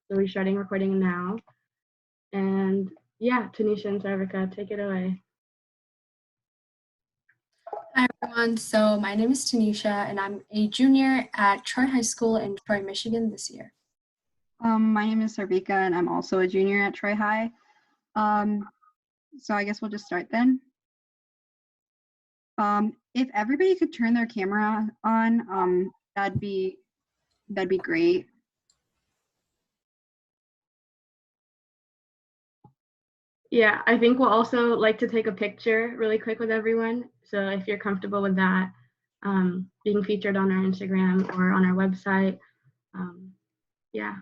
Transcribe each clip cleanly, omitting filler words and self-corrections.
So we're starting recording now. And yeah, Tanisha and Sarvikaa, take it away. Hi everyone, so my name is Tanisha and I'm a junior at Troy High School in Troy, Michigan this year. My name is Sarvikaa and I'm also a junior at Troy High. So I guess we'll just start then. If everybody could turn their camera on, that'd be great. Yeah, I think we'll also like to take a picture really quick with everyone. So if you're comfortable with that, being featured on our Instagram or on our website, yeah.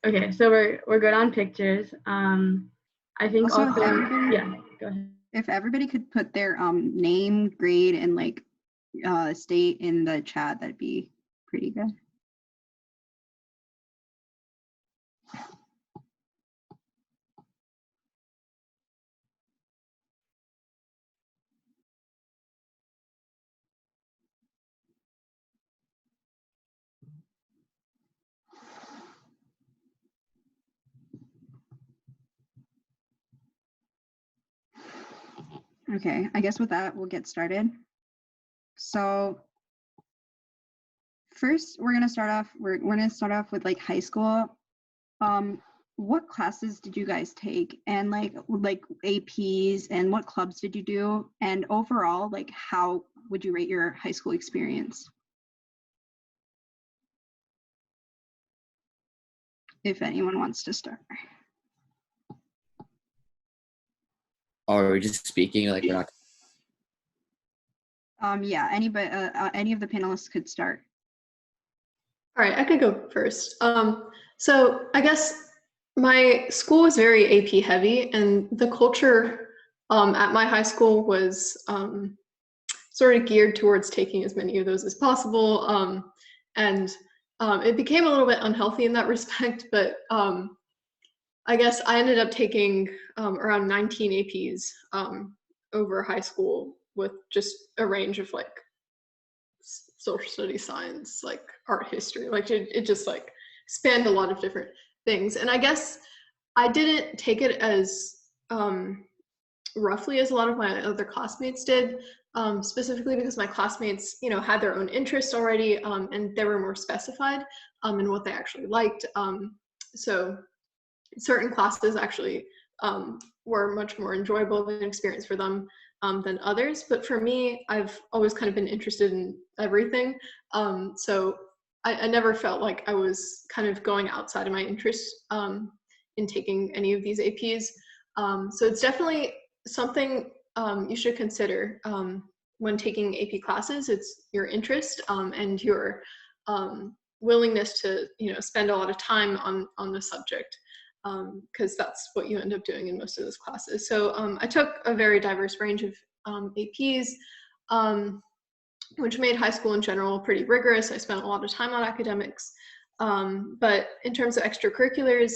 Okay, so we're good on pictures. I think also yeah, go ahead. If everybody could put their name, grade, and like state in the chat, that'd be pretty good. Okay, I guess with that, we'll get started. So first, we're gonna start off with like high school. What classes did you guys take, and like APs, and what clubs did you do, and overall, like how would you rate your high school experience? If anyone wants to start. Or are we just speaking like we're not? Yeah, any of the panelists could start. All right, I could go first. So I guess my school was very AP heavy, and the culture at my high school was sort of geared towards taking as many of those as possible. And it became a little bit unhealthy in that respect, but I guess I ended up taking around 19 APs over high school, with just a range of like social studies, science, like art history, like it just like spanned a lot of different things. And I guess I didn't take it as roughly as a lot of my other classmates did, specifically because my classmates, you know, had their own interests already, and they were more specified in what they actually liked. So certain classes actually were much more enjoyable of an experience for them than others. But for me, I've always kind of been interested in everything. So I never felt like I was kind of going outside of my interests in taking any of these APs. So it's definitely something you should consider when taking AP classes. It's your interest and your willingness to, you know, spend a lot of time on the subject, because that's what you end up doing in most of those classes. So I took a very diverse range of APs, which made high school in general pretty rigorous. I spent a lot of time on academics, but in terms of extracurriculars,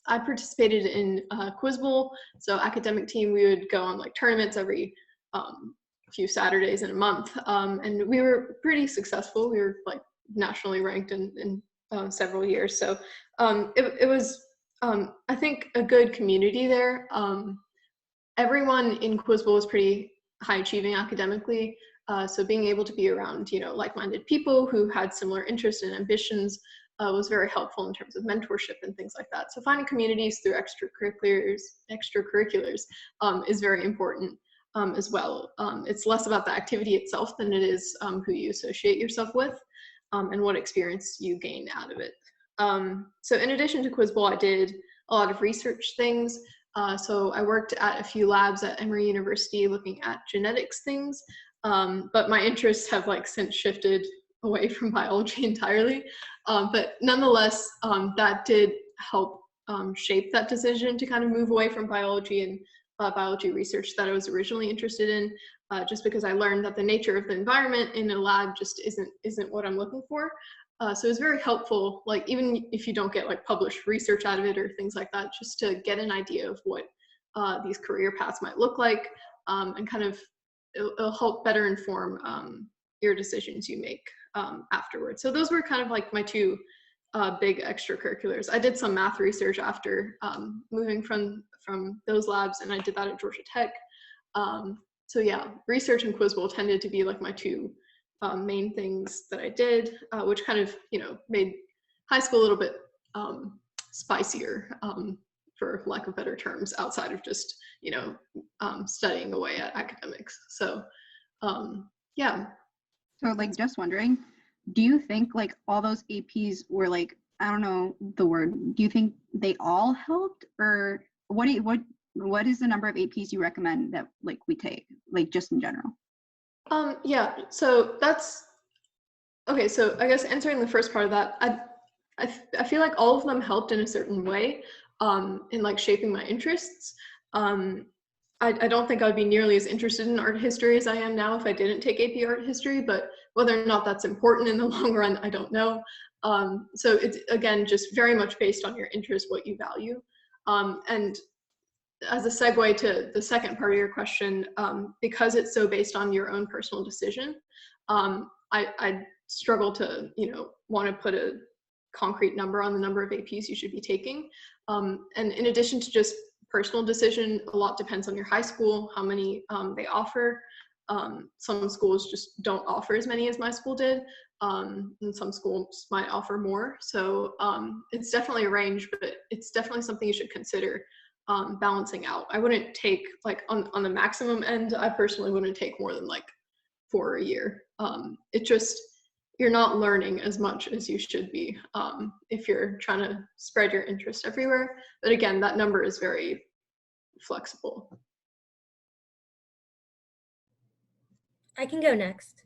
I participated in Quiz Bowl. So academic team, we would go on like tournaments every few Saturdays in a month, and we were pretty successful. We were like nationally ranked in several years. So it was, I think, a good community there. Everyone in Quiz Bowl was pretty high achieving academically. So being able to be around, you know, like-minded people who had similar interests and ambitions was very helpful in terms of mentorship and things like that. So finding communities through extracurriculars is very important as well. It's less about the activity itself than it is who you associate yourself with and what experience you gain out of it. So in addition to Quiz Bowl, I did a lot of research things. So I worked at a few labs at Emory University looking at genetics things, but my interests have like since shifted away from biology entirely. But nonetheless, that did help shape that decision to kind of move away from biology biology research that I was originally interested in, just because I learned that the nature of the environment in a lab just isn't what I'm looking for. So it's very helpful, like even if you don't get like published research out of it or things like that, just to get an idea of what these career paths might look like, and kind of it'll help better inform your decisions you make afterwards. So those were kind of like my two big extracurriculars. I did some math research after moving from those labs, and I did that at Georgia Tech. So yeah, research and quiz bowl tended to be like my two main things that I did, which kind of, made high school a little bit spicier, for lack of better terms, outside of just, studying away at academics. So yeah. So like just wondering, do you think like all those APs were like, I don't know the word, do you think they all helped, or what is the number of APs you recommend that like we take, like just in general? Yeah, so that's okay. So I guess answering the first part of that, I feel like all of them helped in a certain way, in like shaping my interests. I don't think I'd be nearly as interested in art history as I am now if I didn't take AP art history, but whether or not that's important in the long run, I don't know. So it's, again, just very much based on your interest, what you value. And as a segue to the second part of your question, because it's so based on your own personal decision, I struggle to, want to put a concrete number on the number of APs you should be taking. And in addition to just personal decision, a lot depends on your high school, how many they offer. Some schools just don't offer as many as my school did, and some schools might offer more. So it's definitely a range, but it's definitely something you should consider balancing out. I wouldn't take, like on the maximum end, I personally wouldn't take more than like 4 a year. It just, you're not learning as much as you should be if you're trying to spread your interest everywhere. But again, that number is very flexible. I can go next.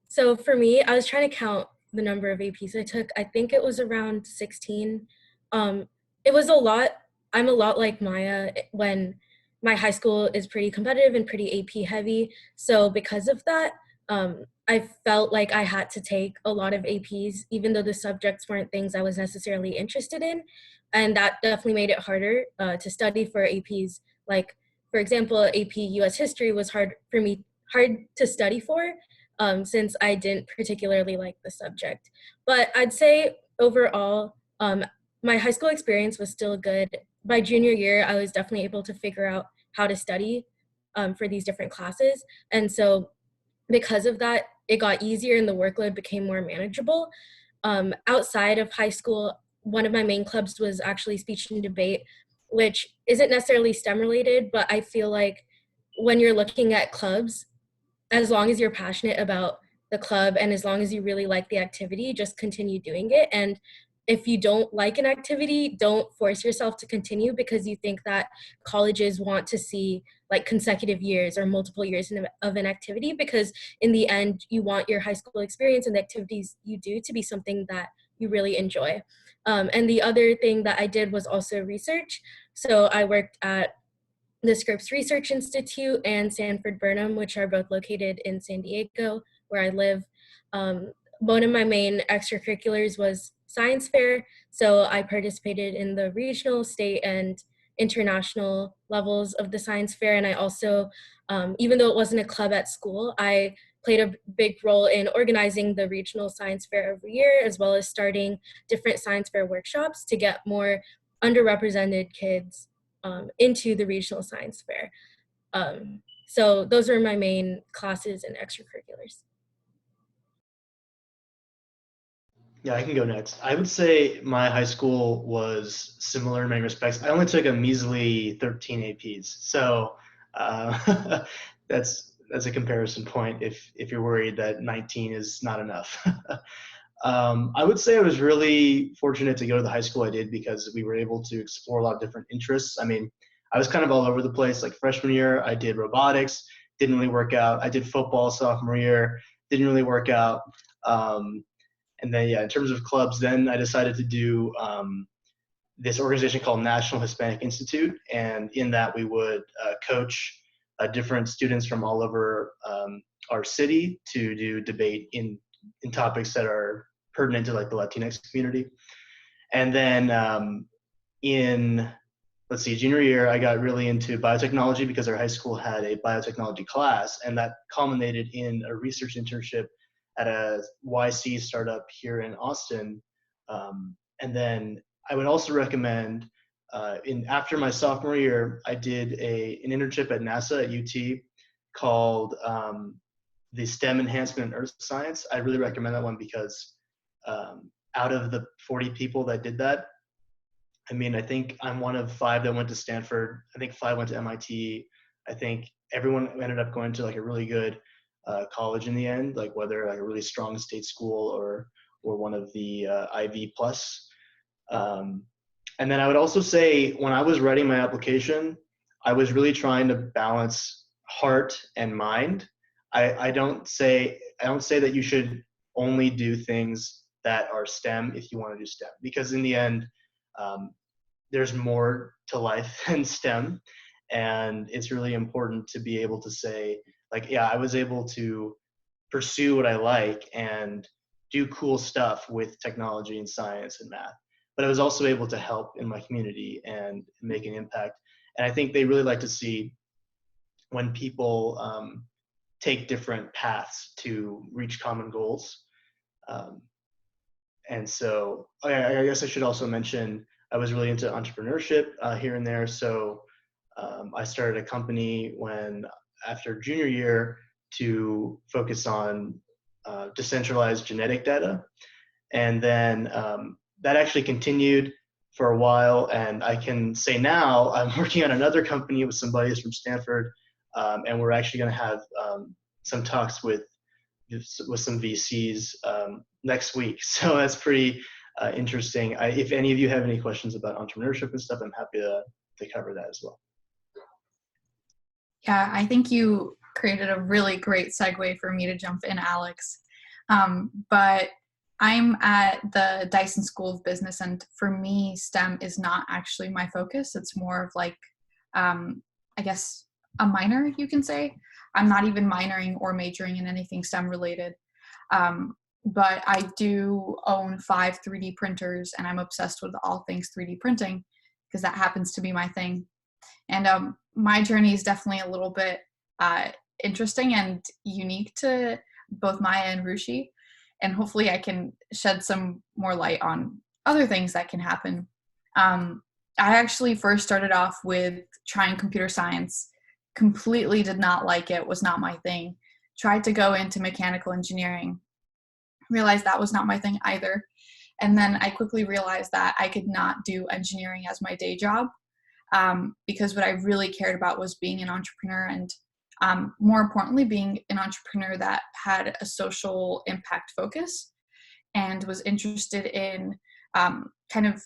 So for me, I was trying to count the number of APs I took. I think it was around 16. It was a lot. I'm a lot like Maya when my high school is pretty competitive and pretty AP heavy. So because of that, I felt like I had to take a lot of APs, even though the subjects weren't things I was necessarily interested in. And that definitely made it harder to study for APs. Like, for example, AP US History was hard to study for, since I didn't particularly like the subject. But I'd say overall, my high school experience was still good. By junior year, I was definitely able to figure out how to study for these different classes. And so because of that, it got easier and the workload became more manageable. Outside of high school, one of my main clubs was actually speech and debate, which isn't necessarily STEM related, but I feel like when you're looking at clubs, as long as you're passionate about the club and as long as you really like the activity, just continue doing it. And if you don't like an activity, don't force yourself to continue because you think that colleges want to see like consecutive years or multiple years of an activity, because in the end, you want your high school experience and the activities you do to be something that you really enjoy. And the other thing that I did was also research. So I worked at the Scripps Research Institute and Sanford Burnham, which are both located in San Diego, where I live. One of my main extracurriculars was science fair, so I participated in the regional, state, and international levels of the science fair, and I also, even though it wasn't a club at school, I played a big role in organizing the regional science fair every year, as well as starting different science fair workshops to get more underrepresented kids into the regional science fair. So those were my main classes and extracurriculars. Yeah, I can go next. I would say my high school was similar in many respects. I only took a measly 13 APs. So that's a comparison point if you're worried that 19 is not enough. I would say I was really fortunate to go to the high school I did because we were able to explore a lot of different interests. I mean, I was kind of all over the place. Like freshman year, I did robotics, didn't really work out. I did football sophomore year, didn't really work out. And then, yeah, in terms of clubs, then I decided to do this organization called National Hispanic Institute, and in that we would coach different students from all over our city to do debate in topics that are pertinent to like the Latinx community. And then in, let's see, junior year, I got really into biotechnology because our high school had a biotechnology class, and that culminated in a research internship at a YC startup here in Austin. And then I would also recommend, after my sophomore year, I did an internship at NASA at UT called the STEM Enhancement in Earth Science. I really recommend that one because out of the 40 people that did that, I mean, I think I'm one of 5 that went to Stanford. I think 5 went to MIT. I think everyone ended up going to like a really good college in the end, like whether like a really strong state school or one of the Ivy plus. And then I would also say when I was writing my application, I was really trying to balance heart and mind. I don't say that you should only do things that are STEM if you want to do STEM, because in the end, there's more to life than STEM. And it's really important to be able to say, like, yeah, I was able to pursue what I like and do cool stuff with technology and science and math, but I was also able to help in my community and make an impact. And I think they really like to see when people take different paths to reach common goals. And so I guess I should also mention, I was really into entrepreneurship here and there. So I started a company after junior year to focus on decentralized genetic data. And then that actually continued for a while. And I can say now I'm working on another company with some buddies from Stanford. And we're actually going to have some talks with some VCs next week. So that's pretty interesting. If any of you have any questions about entrepreneurship and stuff, I'm happy to cover that as well. Yeah, I think you created a really great segue for me to jump in, Alex. But I'm at the Dyson School of Business, and for me, STEM is not actually my focus. It's more of like, I guess, a minor, you can say. I'm not even minoring or majoring in anything STEM related. But I do own 5 3D printers, and I'm obsessed with all things 3D printing because that happens to be my thing. And my journey is definitely a little bit interesting and unique to both Maya and Ruchi. And hopefully I can shed some more light on other things that can happen. I actually first started off with trying computer science, completely did not like it, was not my thing. Tried to go into mechanical engineering, realized that was not my thing either. And then I quickly realized that I could not do engineering as my day job because what I really cared about was being an entrepreneur and more importantly, being an entrepreneur that had a social impact focus and was interested in kind of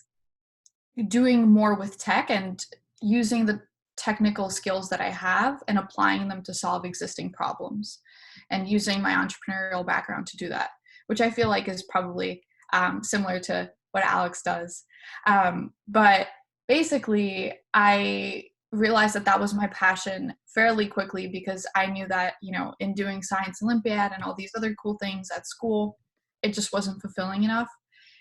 doing more with tech and using the technical skills that I have and applying them to solve existing problems and using my entrepreneurial background to do that, which I feel like is probably similar to what Alex does. But basically, I realized that was my passion fairly quickly because I knew that, you know, in doing Science Olympiad and all these other cool things at school, it just wasn't fulfilling enough.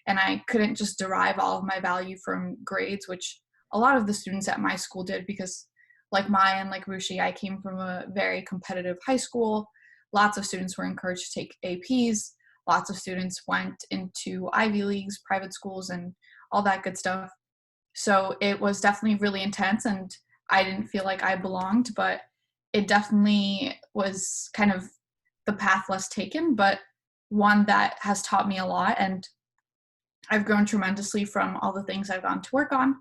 And I couldn't just derive all of my value from grades, which a lot of the students at my school did because like Maya and like Ruchi, I came from a very competitive high school. Lots of students were encouraged to take APs. Lots of students went into Ivy Leagues, private schools, and all that good stuff. So it was definitely really intense and I didn't feel like I belonged, but it definitely was kind of the path less taken, but one that has taught me a lot. And I've grown tremendously from all the things I've gone to work on,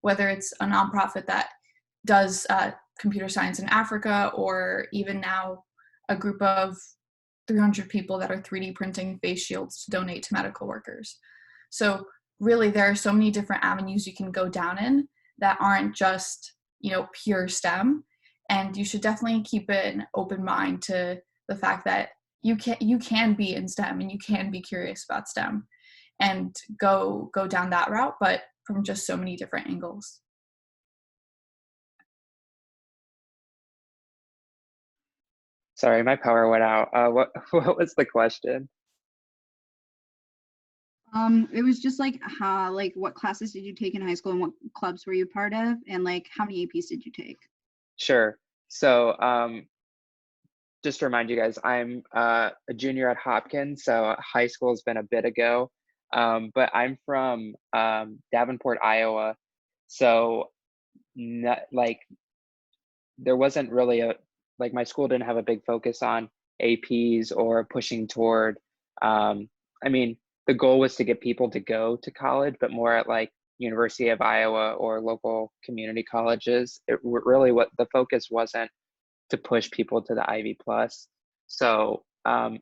whether it's a nonprofit that does computer science in Africa, or even now a group of 300 people that are 3D printing face shields to donate to medical workers. So really, there are so many different avenues you can go down in that aren't just, you know, pure STEM. And you should definitely keep an open mind to the fact that you can be in STEM and you can be curious about STEM and go down that route. But from just so many different angles. Sorry, my power went out. What was the question? It was just like how, like, what classes did you take in high school and what clubs were you part of, and like how many APs did you take? Sure. So just to remind you guys, I'm a junior at Hopkins, so high school has been a bit ago. But I'm from Davenport, Iowa. So like there wasn't really like my school didn't have a big focus on APs or pushing toward, I mean, the goal was to get people to go to college, but more at like University of Iowa or local community colleges. Really what the focus wasn't to push people to the Ivy Plus. So, and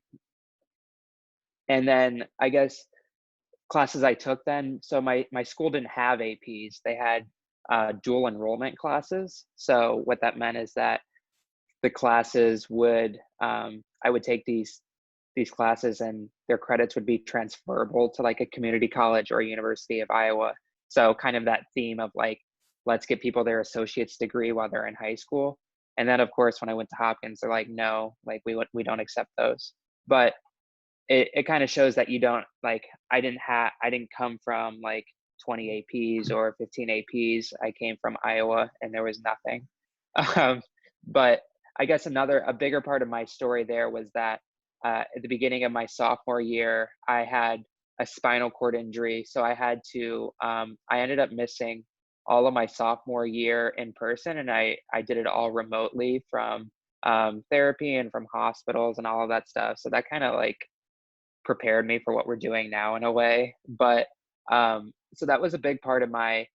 then I guess classes I took then, so my school didn't have APs. They had dual enrollment classes. So what that meant is that the classes would, I would take these classes and their credits would be transferable to like a community college or University of Iowa. So kind of that theme of like, let's get people their associate's degree while they're in high school. And then of course, when I went to Hopkins, they're like, no, like we don't accept those. But it kind of shows that you don't, like, I didn't come from like 20 APs or 15 APs. I came from Iowa and there was nothing. But I guess a bigger part of my story there was that at the beginning of my sophomore year, I had a spinal cord injury. So I had to, I ended up missing all of my sophomore year in person, and I did it all remotely from therapy and from hospitals and all of that stuff. So that kind of like prepared me for what we're doing now in a way. But so that was a big part of my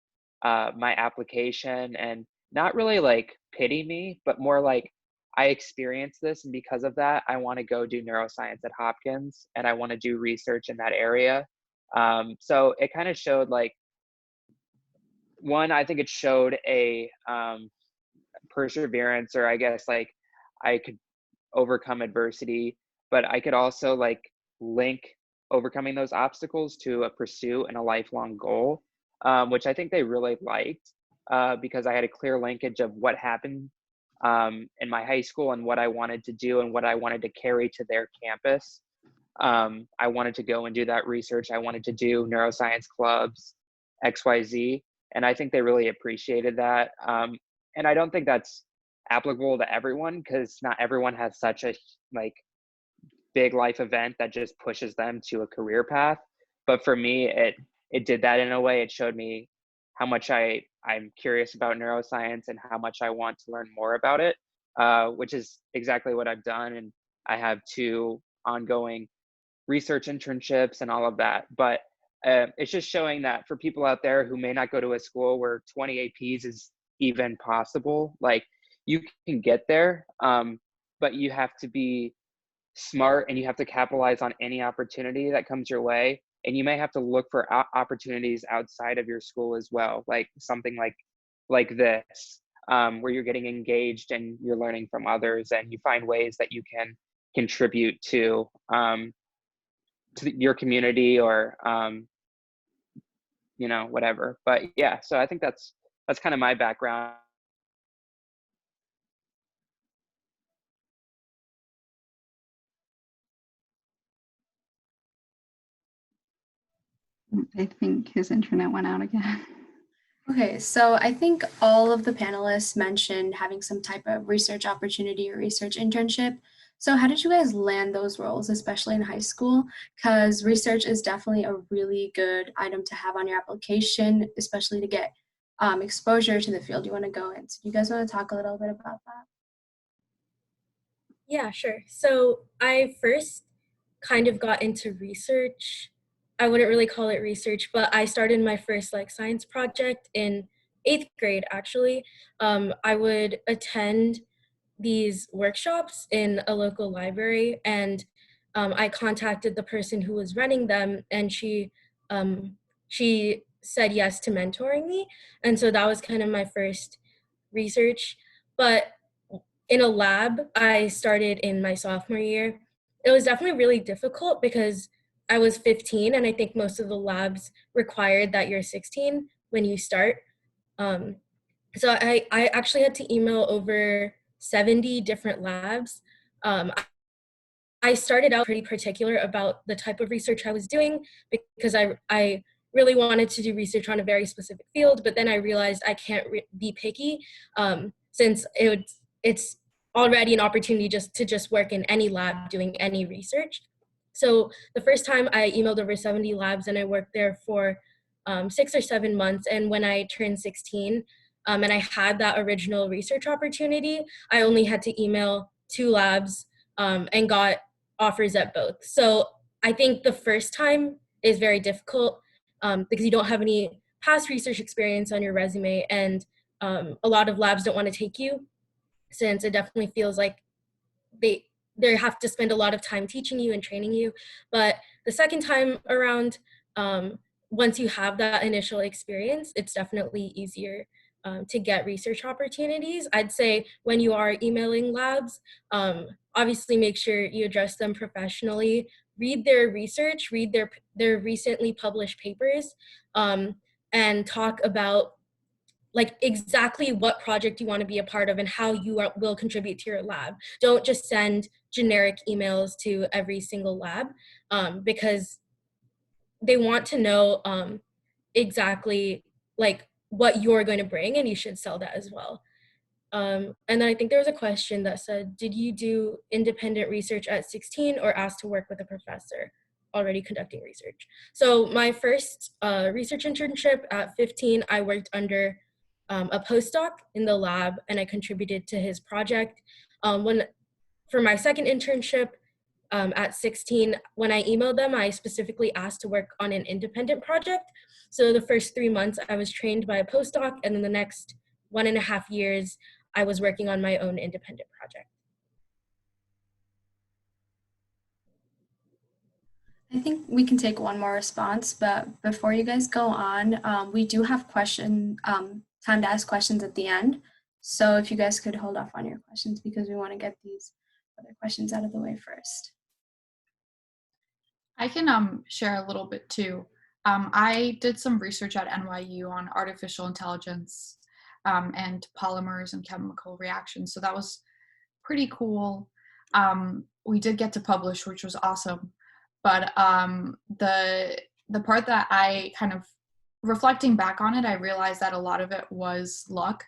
my application, and not really like pity me, but more like I experienced this, and because of that, I want to go do neuroscience at Hopkins, and I want to do research in that area. So it kind of showed like, one, I think it showed a perseverance, or I guess like I could overcome adversity, but I could also like link overcoming those obstacles to a pursuit and a lifelong goal, which I think they really liked, because I had a clear linkage of what happened in my high school and what I wanted to do and what I wanted to carry to their campus. I wanted to go and do that research. I wanted to do neuroscience clubs, XYZ. And I think they really appreciated that. And I don't think that's applicable to everyone, because not everyone has such a like big life event that just pushes them to a career path. But for me, it did that in a way. It showed me how much I'm curious about neuroscience and how much I want to learn more about it, which is exactly what I've done. And I have 2 ongoing research internships and all of that. But it's just showing that for people out there who may not go to a school where 20 APs is even possible, like you can get there, but you have to be smart and you have to capitalize on any opportunity that comes your way. And you may have to look for opportunities outside of your school as well, like something like this, where you're getting engaged and you're learning from others, and you find ways that you can contribute to your community, or you know, whatever. But yeah, so I think that's kind of my background. I think his internet went out again. Okay, so I think all of the panelists mentioned having some type of research opportunity or research internship. So how did you guys land those roles, especially in high school? Because research is definitely a really good item to have on your application, especially to get exposure to the field you want to go in. So do you guys want to talk a little bit about that? Yeah, sure. So I first kind of got into research. I wouldn't really call it research, but I started my first like science project in 8th grade, actually. I would attend these workshops in a local library, and I contacted the person who was running them, and she said yes to mentoring me. And so that was kind of my first research. But in a lab I started in my sophomore year, it was definitely really difficult because I was 15, and I think most of the labs required that you're 16, when you start. So I actually had to email over 70 different labs. I started out pretty particular about the type of research I was doing because I really wanted to do research on a very specific field, but then I realized I can't be picky since it's already an opportunity to just work in any lab doing any research. So the first time I emailed over 70 labs and I worked there for 6 or 7 months. And when I turned 16 and I had that original research opportunity, I only had to email 2 labs and got offers at both. So I think the first time is very difficult because you don't have any past research experience on your resume, and a lot of labs don't want to take you since it definitely feels like they have to spend a lot of time teaching you and training you. But the second time around, once you have that initial experience, it's definitely easier to get research opportunities. I'd say when you are emailing labs, obviously make sure you address them professionally, read their research, read their recently published papers, and talk about like exactly what project you want to be a part of and how you will contribute to your lab. Don't just send generic emails to every single lab because they want to know exactly like what you're going to bring, and you should sell that as well. And then I think there was a question that said, did you do independent research at 16 or asked to work with a professor already conducting research? So my first research internship at 15, I worked under a postdoc in the lab and I contributed to his project. For my second internship at 16, when I emailed them, I specifically asked to work on an independent project. So the first 3 months I was trained by a postdoc, and then the next 1.5 years, I was working on my own independent project. I think we can take one more response, but before you guys go on, we do have time to ask questions at the end. So if you guys could hold off on your questions because we want to get these other questions out of the way first. I can share a little bit too. I did some research at NYU on artificial intelligence and polymers and chemical reactions. So that was pretty cool. We did get to publish, which was awesome. But the part that I kind of, reflecting back on it, I realized that a lot of it was luck.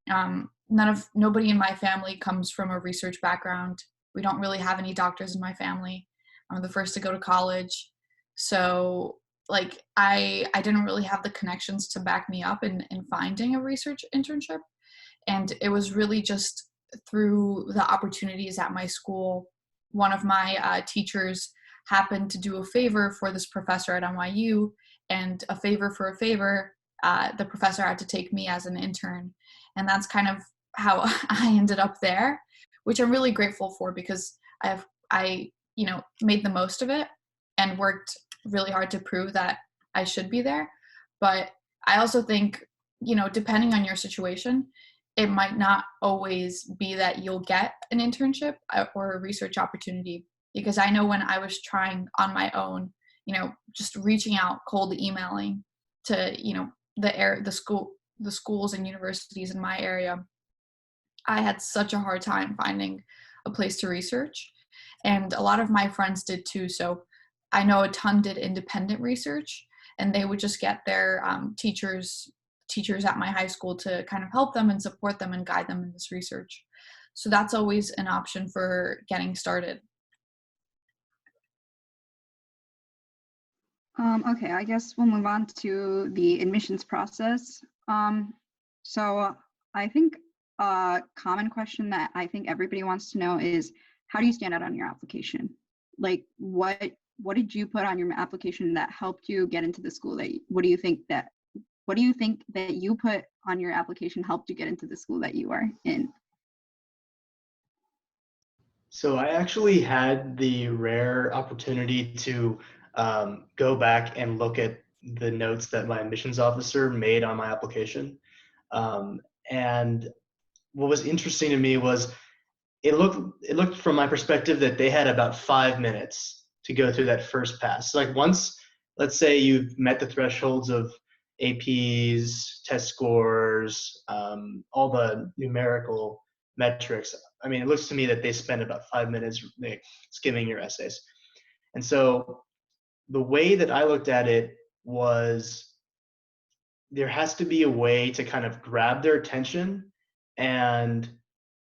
Nobody in my family comes from a research background. We don't really have any doctors in my family. I'm the first to go to college. So like I didn't really have the connections to back me up in finding a research internship. And it was really just through the opportunities at my school. One of my teachers happened to do a favor for this professor at NYU, and a favor for a favor, the professor had to take me as an intern. And that's kind of how I ended up there, which I'm really grateful for because I made the most of it and worked really hard to prove that I should be there. But I also think, depending on your situation, it might not always be that you'll get an internship or a research opportunity. Because I know when I was trying on my own, just reaching out, cold emailing to, the schools and universities in my area, I had such a hard time finding a place to research. And a lot of my friends did too. So I know a ton did independent research, and they would just get their teachers at my high school to kind of help them and support them and guide them in this research. So that's always an option for getting started. Okay, I guess we'll move on to the admissions process. So I think a common question that I think everybody wants to know is, how do you stand out on your application? Like, what did you put on your application that helped you get into the school what do you think that you put on your application helped you get into the school that you are in? So I actually had the rare opportunity to go back and look at the notes that my admissions officer made on my application. And what was interesting to me was it looked from my perspective that they had about 5 minutes to go through that first pass. So like once, let's say you've met the thresholds of APs, test scores, all the numerical metrics. I mean, it looks to me that they spend about 5 minutes skimming your essays. And so the way that I looked at it was there has to be a way to kind of grab their attention and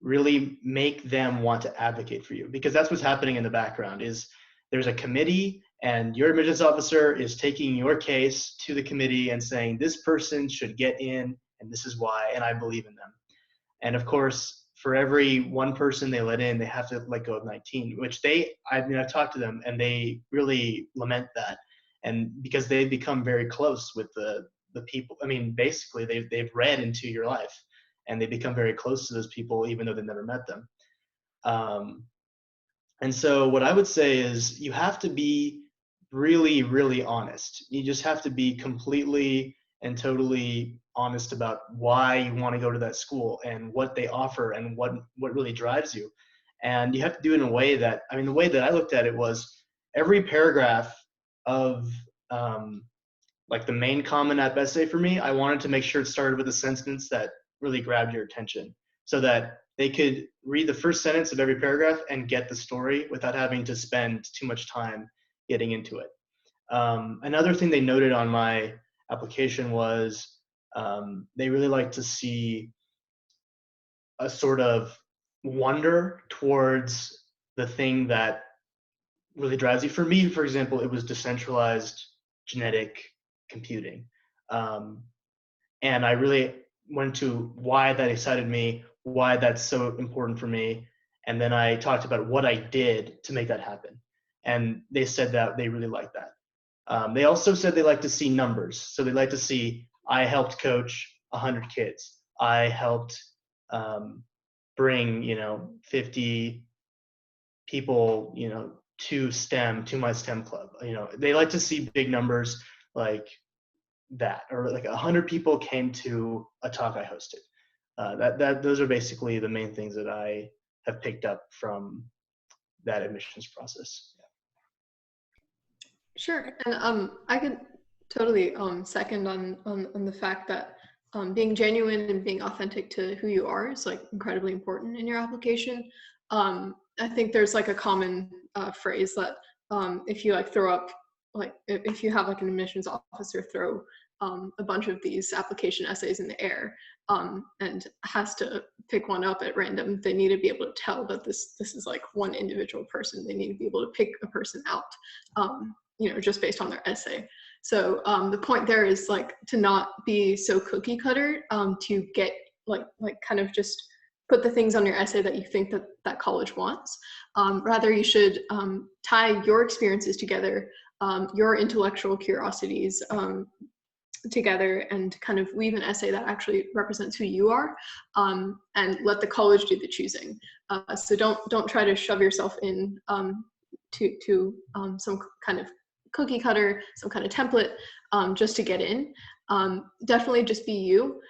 really make them want to advocate for you, because that's what's happening in the background. Is there's a committee and your admissions officer is taking your case to the committee and saying this person should get in and this is why, and I believe in them. And of course, for every one person they let in, they have to let go of 19, which I've talked to them and they really lament that. And because they've become very close with the people. I mean, basically they've read into your life and they become very close to those people, even though they've never met them. And so what I would say is you have to be really, really honest. You just have to be completely and totally honest about why you want to go to that school and what they offer and what really drives you. And you have to do it in a way that, I mean, the way that I looked at it was every paragraph of like the main comment at essay for me, I wanted to make sure it started with a sentence that really grabbed your attention so that they could read the first sentence of every paragraph and get the story without having to spend too much time getting into it. Another thing they noted on my application was they really like to see a sort of wonder towards the thing that really drives you. For me, for example, it was decentralized genetic computing. And I really went to why that excited me, why that's so important for me. And then I talked about what I did to make that happen. And they said that they really liked that. They also said they like to see numbers. So they like to see, I helped coach 100 kids. I helped bring, 50 people, to my STEM club. They like to see big numbers like that, or like 100 people came to a talk I hosted. Those are basically the main things that I have picked up from that admissions process. Sure, and I could totally second on the fact that being genuine and being authentic to who you are is like incredibly important in your application. I think there's like a common phrase that if you like throw up, like if you have like an admissions officer throw a bunch of these application essays in the air and has to pick one up at random, they need to be able to tell that this is like one individual person. They need to be able to pick a person out, just based on their essay. So the point there is like to not be so cookie cutter, to get like kind of just put the things on your essay that you think that college wants. Rather, you should tie your experiences together, your intellectual curiosities together, and kind of weave an essay that actually represents who you are, and let the college do the choosing. So don't try to shove yourself in to some kind of cookie cutter, some kind of template, just to get in. Definitely just be you.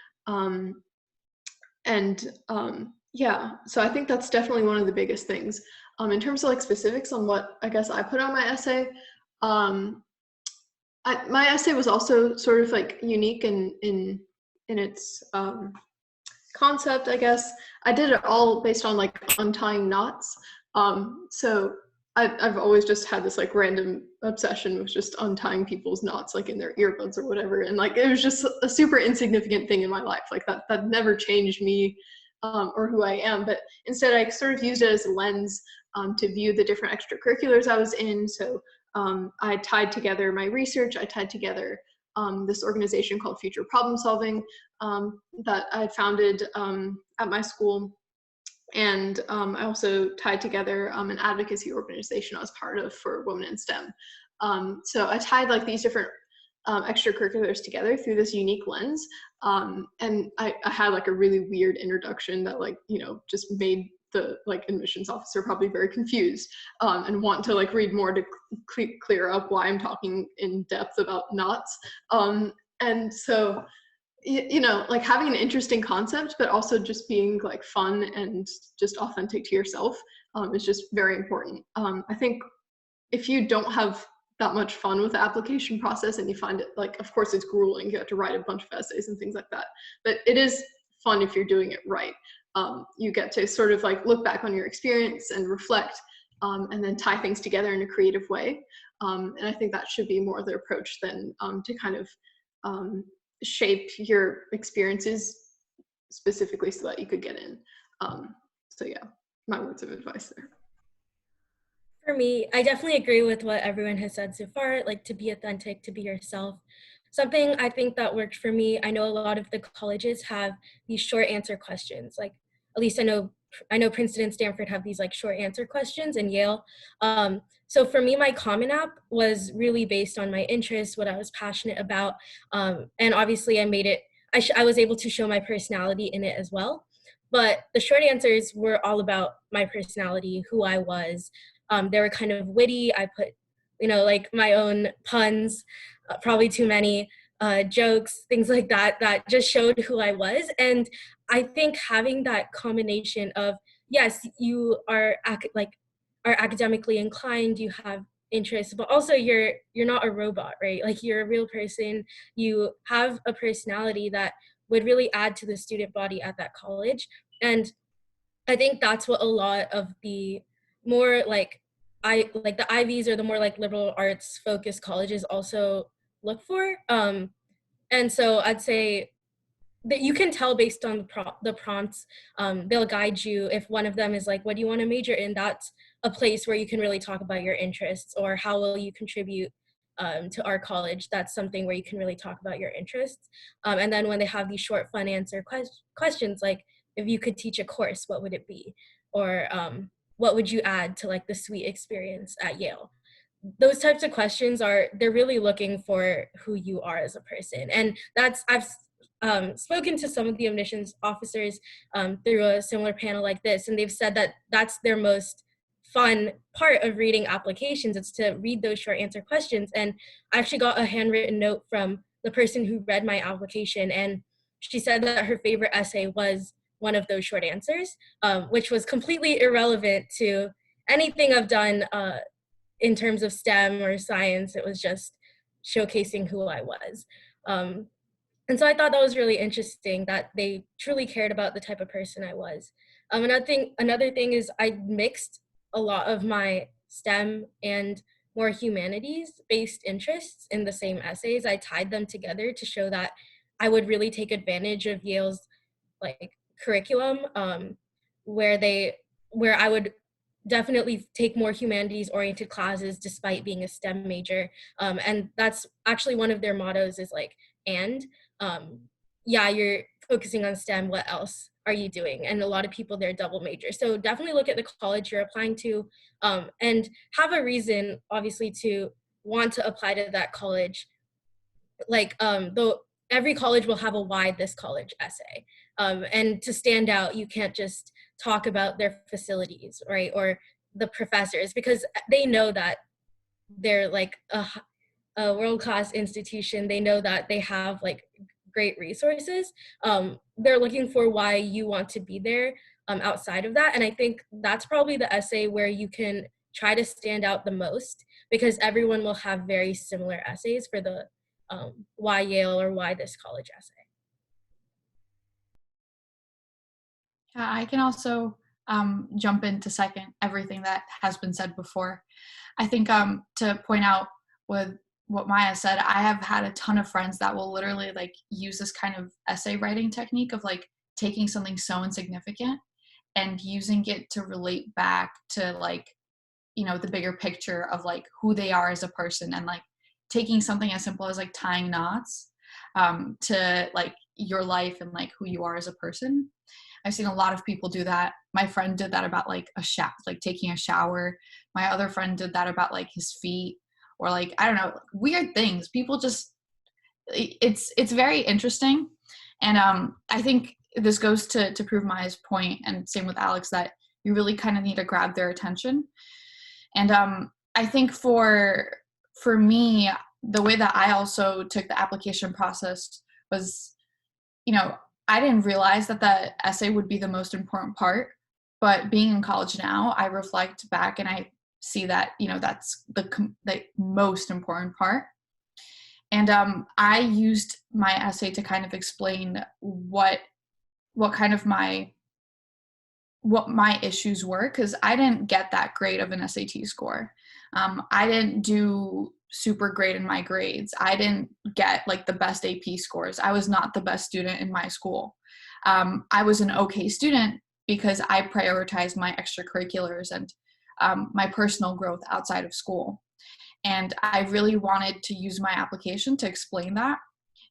Yeah, so I think that's definitely one of the biggest things. In terms of like specifics on what I guess I put on my essay, my essay was also sort of like unique in its concept, I guess. I did it all based on like untying knots. So I've always just had this like random obsession with just untying people's knots, like in their earbuds or whatever. And like, it was just a super insignificant thing in my life. Like that never changed me or who I am, but instead I sort of used it as a lens to view the different extracurriculars I was in. So I tied together my research, I tied together this organization called Future Problem Solving that I founded at my school. And I also tied together an advocacy organization I was part of for women in STEM. So I tied like these different extracurriculars together through this unique lens. And I had like a really weird introduction that like, just made the like admissions officer probably very confused and want to like read more to clear up why I'm talking in depth about knots. And so, like having an interesting concept, but also just being like fun and just authentic to yourself is just very important. I think if you don't have that much fun with the application process, and you find it like, of course it's grueling, you have to write a bunch of essays and things like that, but it is fun if you're doing it right. You get to sort of like look back on your experience and reflect, and then tie things together in a creative way. And I think that should be more the approach than to kind of shape your experiences specifically so that you could get in. So yeah, my words of advice there. For me, I definitely agree with what everyone has said so far, like to be authentic, to be yourself. Something I think that worked for me, I know a lot of the colleges have these short answer questions. Like, at least I know Princeton and Stanford have these like short answer questions, and Yale. So for me, my Common App was really based on my interests, what I was passionate about. And obviously I made it, I was able to show my personality in it as well. But the short answers were all about my personality, who I was. They were kind of witty. I put, like my own puns, probably too many, jokes, things like that, that just showed who I was. And I think having that combination of, yes, you are academically inclined, you have interests, but also you're not a robot, right? Like you're a real person. You have a personality that would really add to the student body at that college. And I think that's what a lot of the more like the Ivies or the more like liberal arts focused colleges also look for. And so I'd say that you can tell based on the prompts. They'll guide you. If one of them is like, what do you want to major in? That's a place where you can really talk about your interests, or how will you contribute to our college. That's something where you can really talk about your interests. And then when they have these short fun answer questions, like if you could teach a course, what would it be? Or what would you add to like the sweet experience at Yale? Those types of questions they're really looking for who you are as a person. And I've spoken to some of the admissions officers through a similar panel like this, and they've said that that's their most fun part of reading applications. It's to read those short answer questions. And I actually got a handwritten note from the person who read my application, and she said that her favorite essay was one of those short answers, which was completely irrelevant to anything I've done in terms of STEM or science. It was just showcasing who I was. And so I thought that was really interesting that they truly cared about the type of person I was. Another thing is I mixed a lot of my STEM and more humanities-based interests in the same essays. I tied them together to show that I would really take advantage of Yale's like curriculum, where I would definitely take more humanities-oriented classes despite being a STEM major. And that's actually one of their mottos is like, yeah, you're focusing on STEM, what else are you doing? And a lot of people, they're double major. So definitely look at the college you're applying to, and have a reason, obviously, to want to apply to that college. Like, though every college will have a why this college essay. And to stand out, you can't just talk about their facilities, right? Or the professors, because they know that they're like a world-class institution. They know that they have like great resources. They're looking for why you want to be there outside of that. And I think that's probably the essay where you can try to stand out the most, because everyone will have very similar essays for the why Yale or why this college essay. Yeah, I can also jump in to second everything that has been said before. I think to point out with what Maya said, I have had a ton of friends that will literally like use this kind of essay writing technique of like taking something so insignificant and using it to relate back to like, the bigger picture of like who they are as a person, and like taking something as simple as like tying knots to like your life and like who you are as a person. I've seen a lot of people do that. My friend did that about like taking a shower. My other friend did that about like his feet, or like, I don't know, weird things. People just, it's very interesting. And I think this goes to prove Maya's point, and same with Alex, that you really kind of need to grab their attention. And I think for me, the way that I also took the application process was, I didn't realize that the essay would be the most important part, but being in college now, I reflect back and I see that, that's the most important part. And I used my essay to kind of explain what my issues were, because I didn't get that great of an SAT score. I didn't do super great in my grades. I didn't get like the best AP scores. I was not the best student in my school. I was an okay student because I prioritized my extracurriculars and my personal growth outside of school. And I really wanted to use my application to explain that,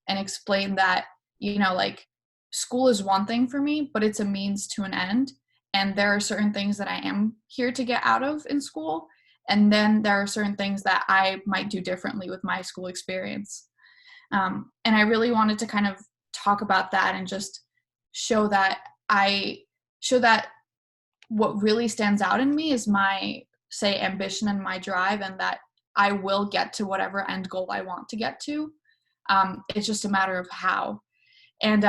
and explain that, like, school is one thing for me, but it's a means to an end. And there are certain things that I am here to get out of in school. And then there are certain things that I might do differently with my school experience. And I really wanted to kind of talk about that and just show that what really stands out in me is my, say, ambition and my drive, and that I will get to whatever end goal I want to get to. It's just a matter of how. And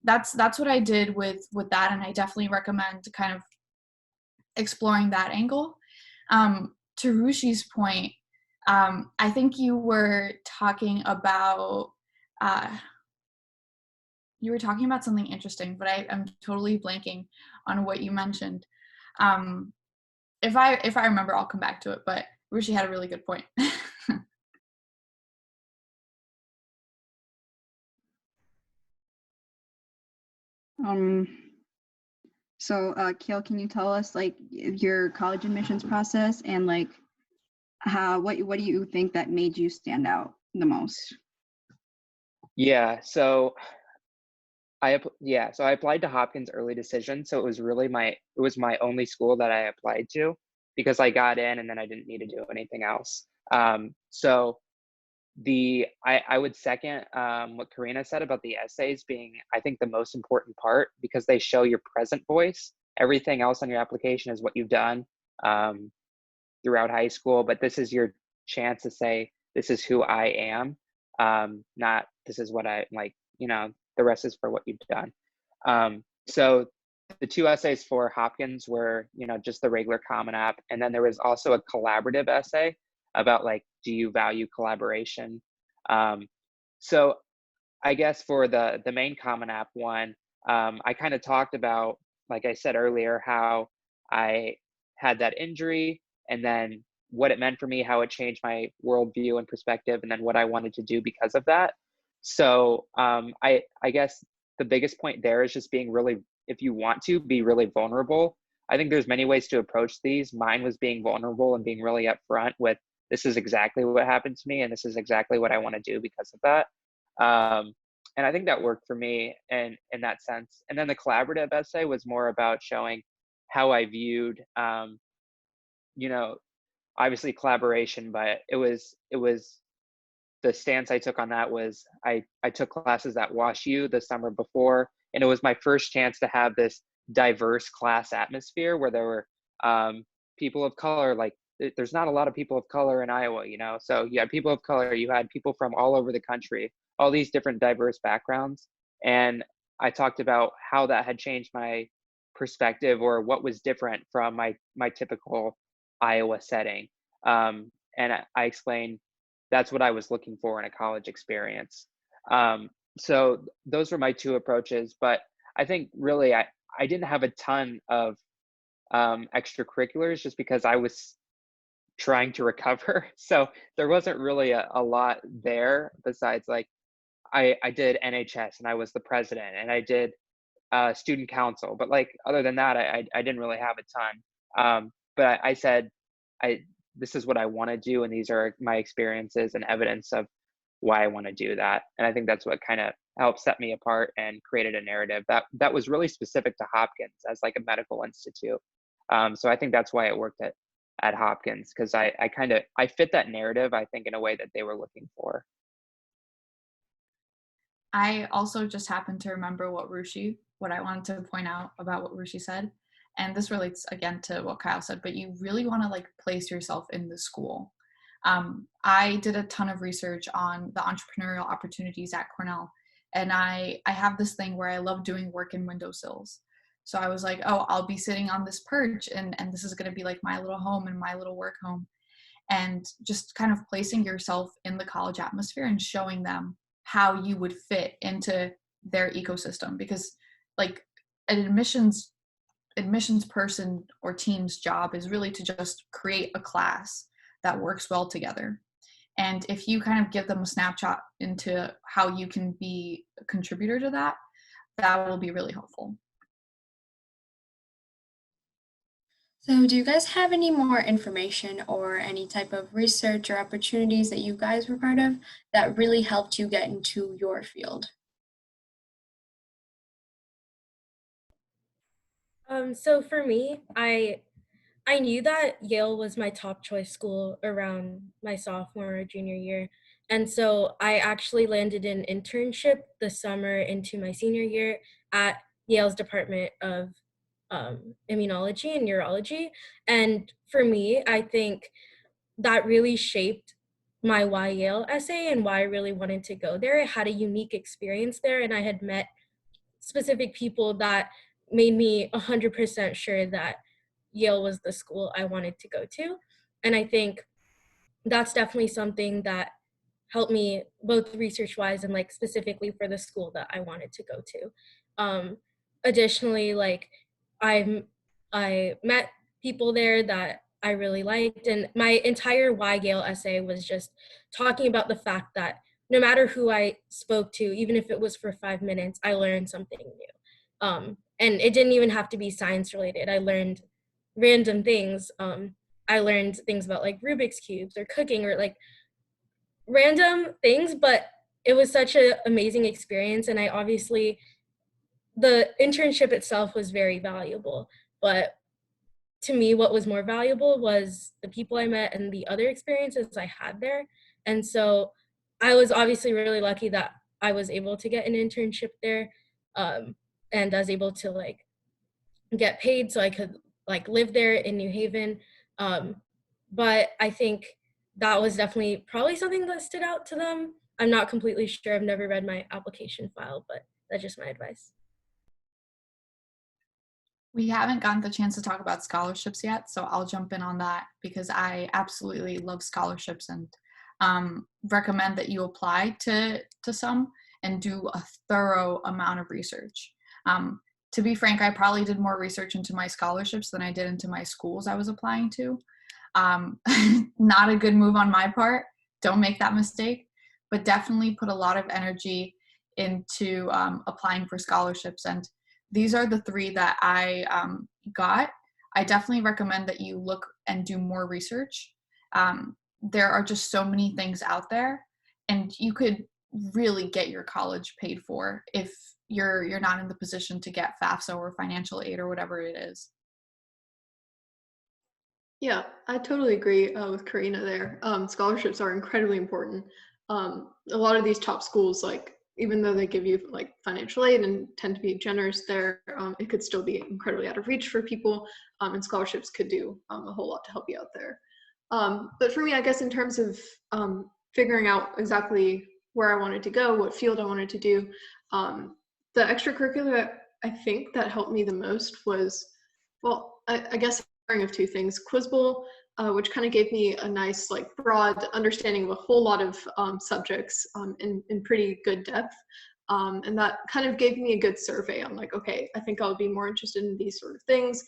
that's what I did with that, and I definitely recommend kind of exploring that angle. To Ruchi's point, I think you were talking about something interesting, but I'm totally blanking on what you mentioned. If I remember, I'll come back to it, but Ruchi had a really good point. So Kale, can you tell us like your college admissions process, and like what do you think that made you stand out the most? Yeah, so I applied to Hopkins early decision. So it was my only school that I applied to, because I got in and then I didn't need to do anything else. So I would second what Karina said about the essays being, I think, the most important part, because they show your present voice. Everything else on your application is what you've done throughout high school, but this is your chance to say, this is who I am, not this is what I like, the rest is for what you've done. So the two essays for Hopkins were, just the regular Common App. And then there was also a collaborative essay about like, do you value collaboration? So I guess for the main Common App one, I kind of talked about, like I said earlier, how I had that injury, and then what it meant for me, how it changed my worldview and perspective, and then what I wanted to do because of that. So I guess the biggest point there is just being really, if you want to be really vulnerable. I think there's many ways to approach these. Mine was being vulnerable and being really upfront with, this is exactly what happened to me, and this is exactly what I want to do because of that. And I think that worked for me in that sense. And then the collaborative essay was more about showing how I viewed, obviously collaboration, but it was the stance I took on that was I took classes at WashU the summer before, and it was my first chance to have this diverse class atmosphere where there were people of color. Like, there's not a lot of people of color in Iowa, so you had people of color, you had people from all over the country, all these different diverse backgrounds. And I talked about how that had changed my perspective, or what was different from my typical Iowa setting. And I explained that's what I was looking for in a college experience. So those were my two approaches, but I think really I didn't have a ton of extracurriculars, just because I was trying to recover. So there wasn't really a lot there besides, like, I did NHS and I was the president, and I did student council, but like, other than that, I didn't really have a ton. But I said, this is what I want to do, and these are my experiences and evidence of why I want to do that. And I think that's what kind of helped set me apart and created a narrative that was really specific to Hopkins as like a medical institute. So I think that's why it worked at Hopkins, because I fit that narrative, I think, in a way that they were looking for. I also just happened to remember what I wanted to point out about what Ruchi said. And this relates again to what Kyle said, but you really want to like place yourself in the school. I did a ton of research on the entrepreneurial opportunities at Cornell. And I have this thing where I love doing work in windowsills. So I was like, oh, I'll be sitting on this perch, and this is going to be like my little home and my little work home. And just kind of placing yourself in the college atmosphere and showing them how you would fit into their ecosystem. Because like an admissions person or team's job is really to just create a class that works well together. And if you kind of give them a snapshot into how you can be a contributor to that, that will be really helpful. So do you guys have any more information or any type of research or opportunities that you guys were part of that really helped you get into your field? So for me, I knew that Yale was my top choice school around my sophomore or junior year. And so I actually landed an internship the summer into my senior year at Yale's Department of Immunology and Neurology. And for me, I think that really shaped my why Yale essay and why I really wanted to go there. I had a unique experience there, and I had met specific people that made me 100% sure that Yale was the school I wanted to go to. And I think that's definitely something that helped me both research-wise and like specifically for the school that I wanted to go to. Additionally, like I met people there that I really liked, and my entire why Yale essay was just talking about the fact that no matter who I spoke to, even if it was for 5 minutes, I learned something new. And it didn't even have to be science related. I learned random things. I learned things about like Rubik's Cubes or cooking or like random things, but it was such an amazing experience. And I obviously, the internship itself was very valuable, but to me, what was more valuable was the people I met and the other experiences I had there. And so I was obviously really lucky that I was able to get an internship there, and I was able to like get paid so I could like live there in New Haven. But I think that was definitely probably something that stood out to them. I'm not completely sure. I've never read my application file, but that's just my advice. We haven't gotten the chance to talk about scholarships yet, so I'll jump in on that because I absolutely love scholarships and recommend that you apply to some and do a thorough amount of research. To be frank, I probably did more research into my scholarships than I did into my schools I was applying to. Not a good move on my part. Don't make that mistake, but definitely put a lot of energy into applying for scholarships. And these are the 3 that I got. I definitely recommend that you look and do more research. There are just so many things out there, and you could really get your college paid for if you're not in the position to get FAFSA or financial aid or whatever it is. Yeah, I totally agree with Karina there. Scholarships are incredibly important. A lot of these top schools, like even though they give you like financial aid and tend to be generous there, it could still be incredibly out of reach for people, and scholarships could do a whole lot to help you out there. But for me, I guess in terms of figuring out exactly where I wanted to go, what field I wanted to do, the extracurricular I think that helped me the most was, well, I guess of 2 things. Quiz Bowl, which kind of gave me a nice like broad understanding of a whole lot of subjects in pretty good depth. And that kind of gave me a good survey on like, okay, I think I'll be more interested in these sort of things.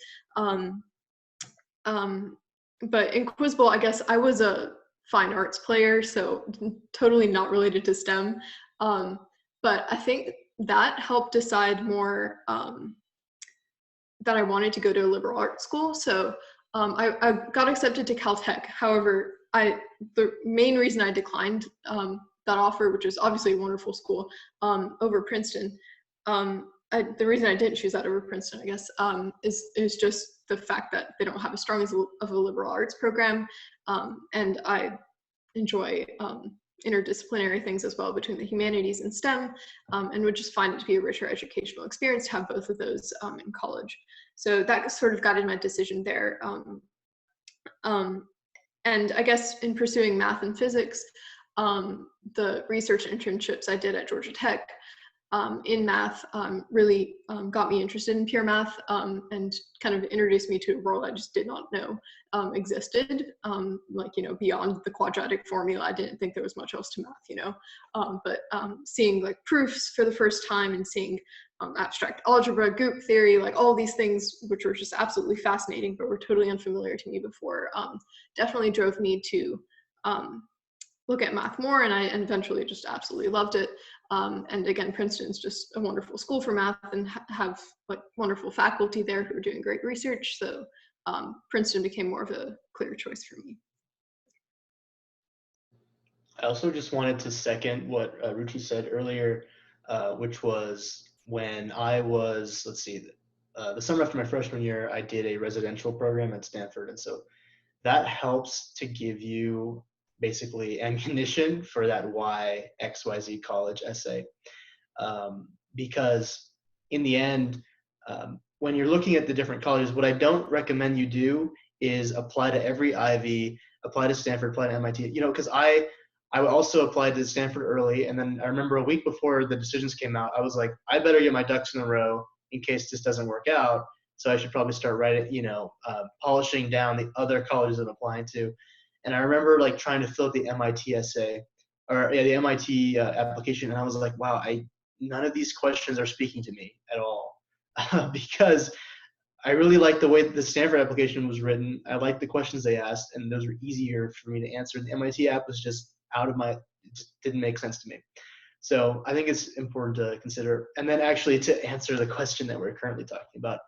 But in Quiz Bowl, I guess I was a fine arts player, so totally not related to STEM. But I think that helped decide more that I wanted to go to a liberal arts school. So I got accepted to Caltech. However, the main reason I declined that offer, which is obviously a wonderful school, over Princeton, the reason I didn't choose that over Princeton, I guess, is just the fact that they don't have as strong of a liberal arts program. And I enjoy interdisciplinary things as well between the humanities and STEM, and would just find it to be a richer educational experience to have both of those in college. So that sort of guided my decision there. And I guess in pursuing math and physics, the research internships I did at Georgia Tech in math really got me interested in pure math and kind of introduced me to a world I just did not know existed. Like, you know, beyond the quadratic formula, I didn't think there was much else to math, you know. But seeing like proofs for the first time and seeing abstract algebra, group theory, like all these things, which were just absolutely fascinating, but were totally unfamiliar to me before, definitely drove me to look at math more, and I eventually just absolutely loved it. And again, Princeton's just a wonderful school for math and have like wonderful faculty there who are doing great research. So Princeton became more of a clear choice for me. I also just wanted to second what Ruchi said earlier, which was when I was, let's see, the summer after my freshman year, I did a residential program at Stanford. And so that helps to give you basically ammunition for that why XYZ college essay. Because in the end, when you're looking at the different colleges, what I don't recommend you do is apply to every Ivy, apply to Stanford, apply to MIT, you know, because I also applied to Stanford early, and then I remember a week before the decisions came out, I was like, I better get my ducks in a row in case this doesn't work out. So I should probably start writing, you know, polishing down the other colleges I'm applying to. And I remember like trying to fill out the MIT essay, or yeah, the MIT application, and I was like, wow, none of these questions are speaking to me at all, because I really liked the way the Stanford application was written. I liked the questions they asked, and those were easier for me to answer. The MIT app was just it just didn't make sense to me. So I think it's important to consider. And then actually to answer the question that we're currently talking about,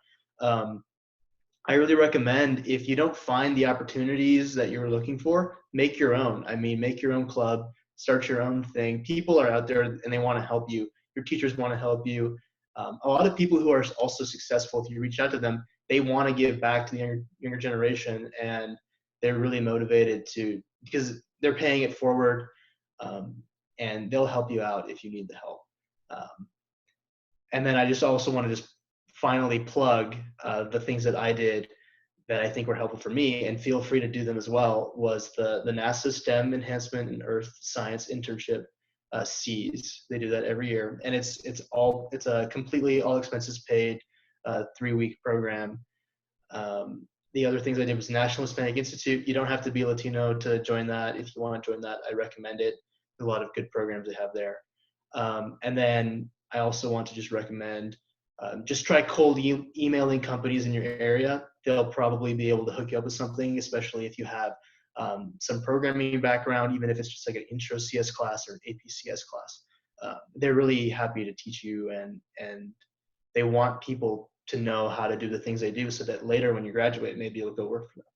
I really recommend, if you don't find the opportunities that you're looking for, make your own. I mean, make your own club, start your own thing. People are out there and they want to help you. Your teachers want to help you. A lot of people who are also successful, if you reach out to them, they want to give back to the younger generation, and they're really motivated because they're paying it forward, and they'll help you out if you need the help. And then I just also want to just finally plug the things that I did that I think were helpful for me, and feel free to do them as well, was the NASA STEM Enhancement and Earth Science Internship, SEAS. They do that every year, and it's a completely all expenses paid 3-week program. The other things I did was National Hispanic Institute. You don't have to be Latino to join that. If you want to join that, I recommend it. There's a lot of good programs they have there. And then I also want to just recommend, just try cold emailing companies in your area. They'll probably be able to hook you up with something, especially if you have some programming background, even if it's just like an intro CS class or an AP CS class. They're really happy to teach you, and they want people to know how to do the things they do, so that later when you graduate, maybe you'll go work for them,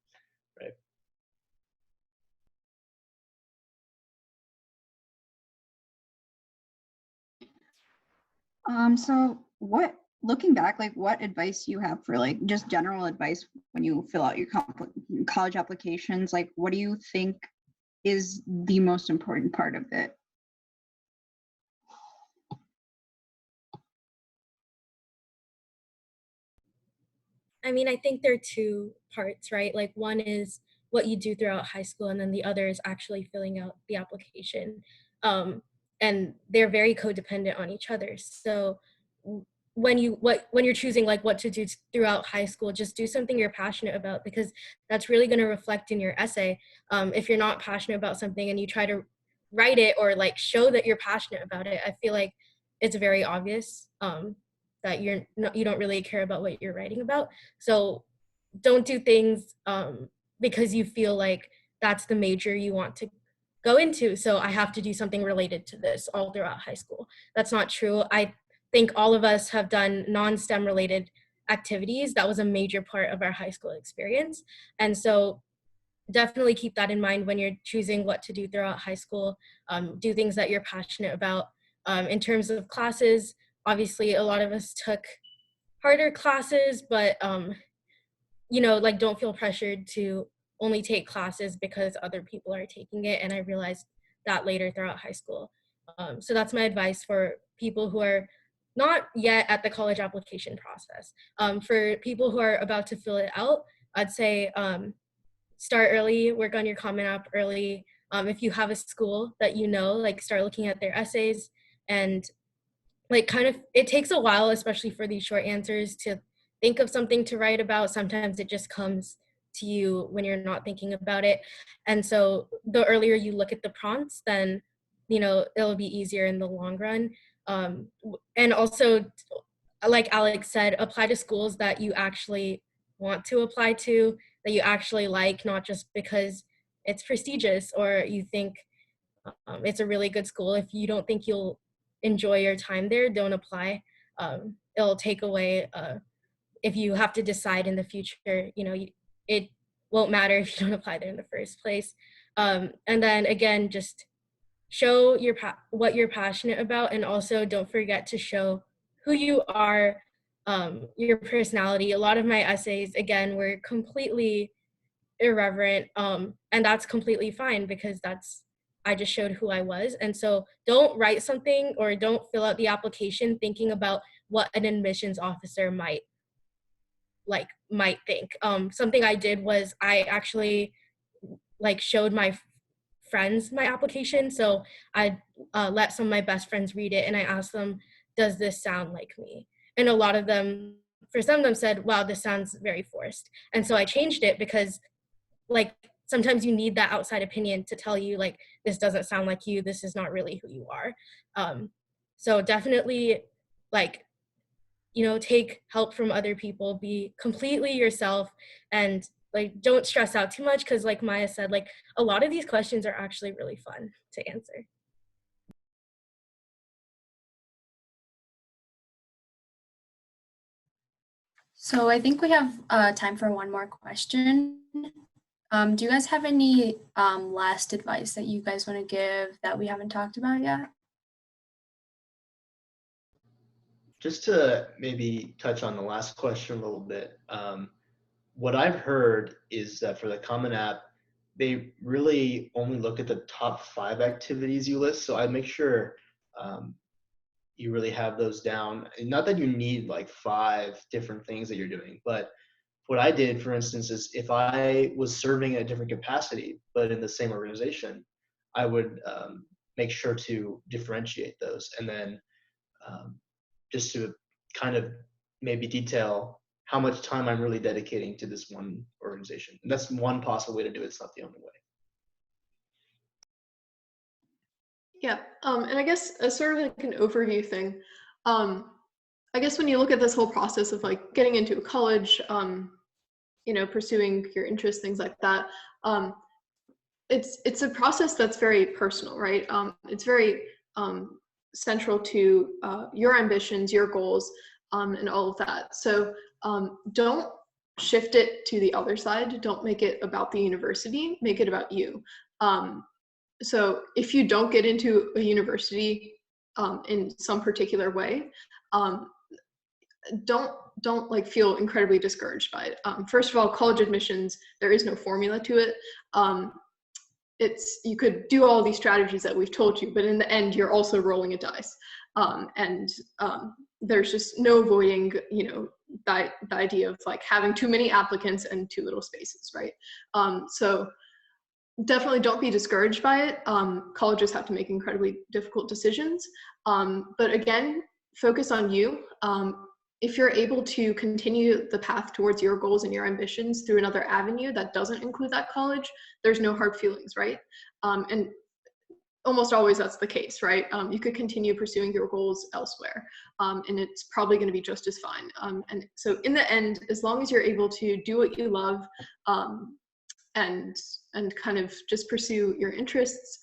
right? So looking back, like what advice you have for like just general advice when you fill out your college applications, like what do you think is the most important part of it? I mean, I think there are two parts, right? Like one is what you do throughout high school, and then the other is actually filling out the application. And they're very codependent on each other. So when you're choosing like what to do throughout high school, just do something you're passionate about, because that's really going to reflect in your essay. If you're not passionate about something and you try to write it or like show that you're passionate about it, I feel like it's very obvious that you don't really care about what you're writing about. So don't do things because you feel like that's the major you want to go into, so I have to do something related to this all throughout high school. That's not true. I think all of us have done non-STEM related activities. That was a major part of our high school experience. And so definitely keep that in mind when you're choosing what to do throughout high school. Do things that you're passionate about. In terms of classes, obviously a lot of us took harder classes, but like don't feel pressured to only take classes because other people are taking it. And I realized that later throughout high school. So that's my advice for people who are not yet at the college application process. For people who are about to fill it out, I'd say start early, work on your Common App early. If you have a school that like start looking at their essays and like kind of, it takes a while, especially for these short answers, to think of something to write about. Sometimes it just comes to you when you're not thinking about it. And so the earlier you look at the prompts, then, it'll be easier in the long run. And also, like Alex said, apply to schools that you actually want to apply to, that you actually like, not just because it's prestigious or you think it's a really good school. If you don't think you'll enjoy your time there, don't apply. It'll take away, if you have to decide in the future, it won't matter if you don't apply there in the first place. And then again, just show what you're passionate about, and also don't forget to show who you are, your personality. A lot of my essays, again, were completely irreverent, and that's completely fine, because I just showed who I was. And so don't write something or don't fill out the application thinking about what an admissions officer might think. Something I did was I actually showed my friends my application. So I let some of my best friends read it, and I asked them, does this sound like me? And a lot of them, for some of them, said, wow, this sounds very forced. And so I changed it, because sometimes you need that outside opinion to tell you, this doesn't sound like you, this is not really who you are. So definitely, take help from other people, be completely yourself, and don't stress out too much, because like Maya said, a lot of these questions are actually really fun to answer. So I think we have time for one more question. Do you guys have any last advice that you guys want to give that we haven't talked about yet? Just to maybe touch on the last question a little bit, what I've heard is that for the Common App, they really only look at the top 5 activities you list. So I'd make sure you really have those down. Not that you need 5 different things that you're doing, but what I did, for instance, is if I was serving in a different capacity, but in the same organization, I would make sure to differentiate those. And then just to kind of maybe detail how much time I'm really dedicating to this one organization. And that's one possible way to do it. It's not the only way. Yeah, and I guess as sort of an overview thing, I guess when you look at this whole process of getting into a college, pursuing your interests, things like that, it's a process that's very personal, right? It's very central to your ambitions, your goals, and all of that. So don't shift it to the other side. Don't make it about the university, make it about you. So if you don't get into a university in some particular way, don't feel incredibly discouraged by it. First of all, college admissions, there is no formula to it. You could do all these strategies that we've told you, but in the end, you're also rolling a dice. And there's just no avoiding, the idea of having too many applicants and too little spaces, right? So definitely don't be discouraged by it. Colleges have to make incredibly difficult decisions. But again, focus on you. If you're able to continue the path towards your goals and your ambitions through another avenue that doesn't include that college, there's no hard feelings, right? And almost always that's the case, right? You could continue pursuing your goals elsewhere, and it's probably going to be just as fine. And so in the end, as long as you're able to do what you love, and kind of just pursue your interests,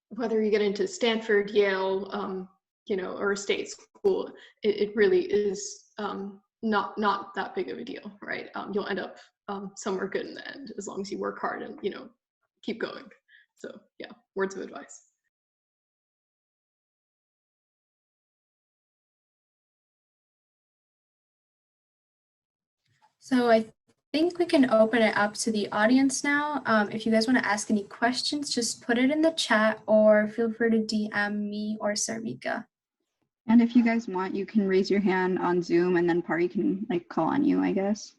whether you get into Stanford, Yale, or a state school, it really is not that big of a deal, right? You'll end up somewhere good in the end, as long as you work hard and keep going. So yeah, words of advice. So I think we can open it up to the audience now. If you guys want to ask any questions, just put it in the chat or feel free to DM me or Sarvikaa. And if you guys want, you can raise your hand on Zoom and then Pari can call on you, I guess.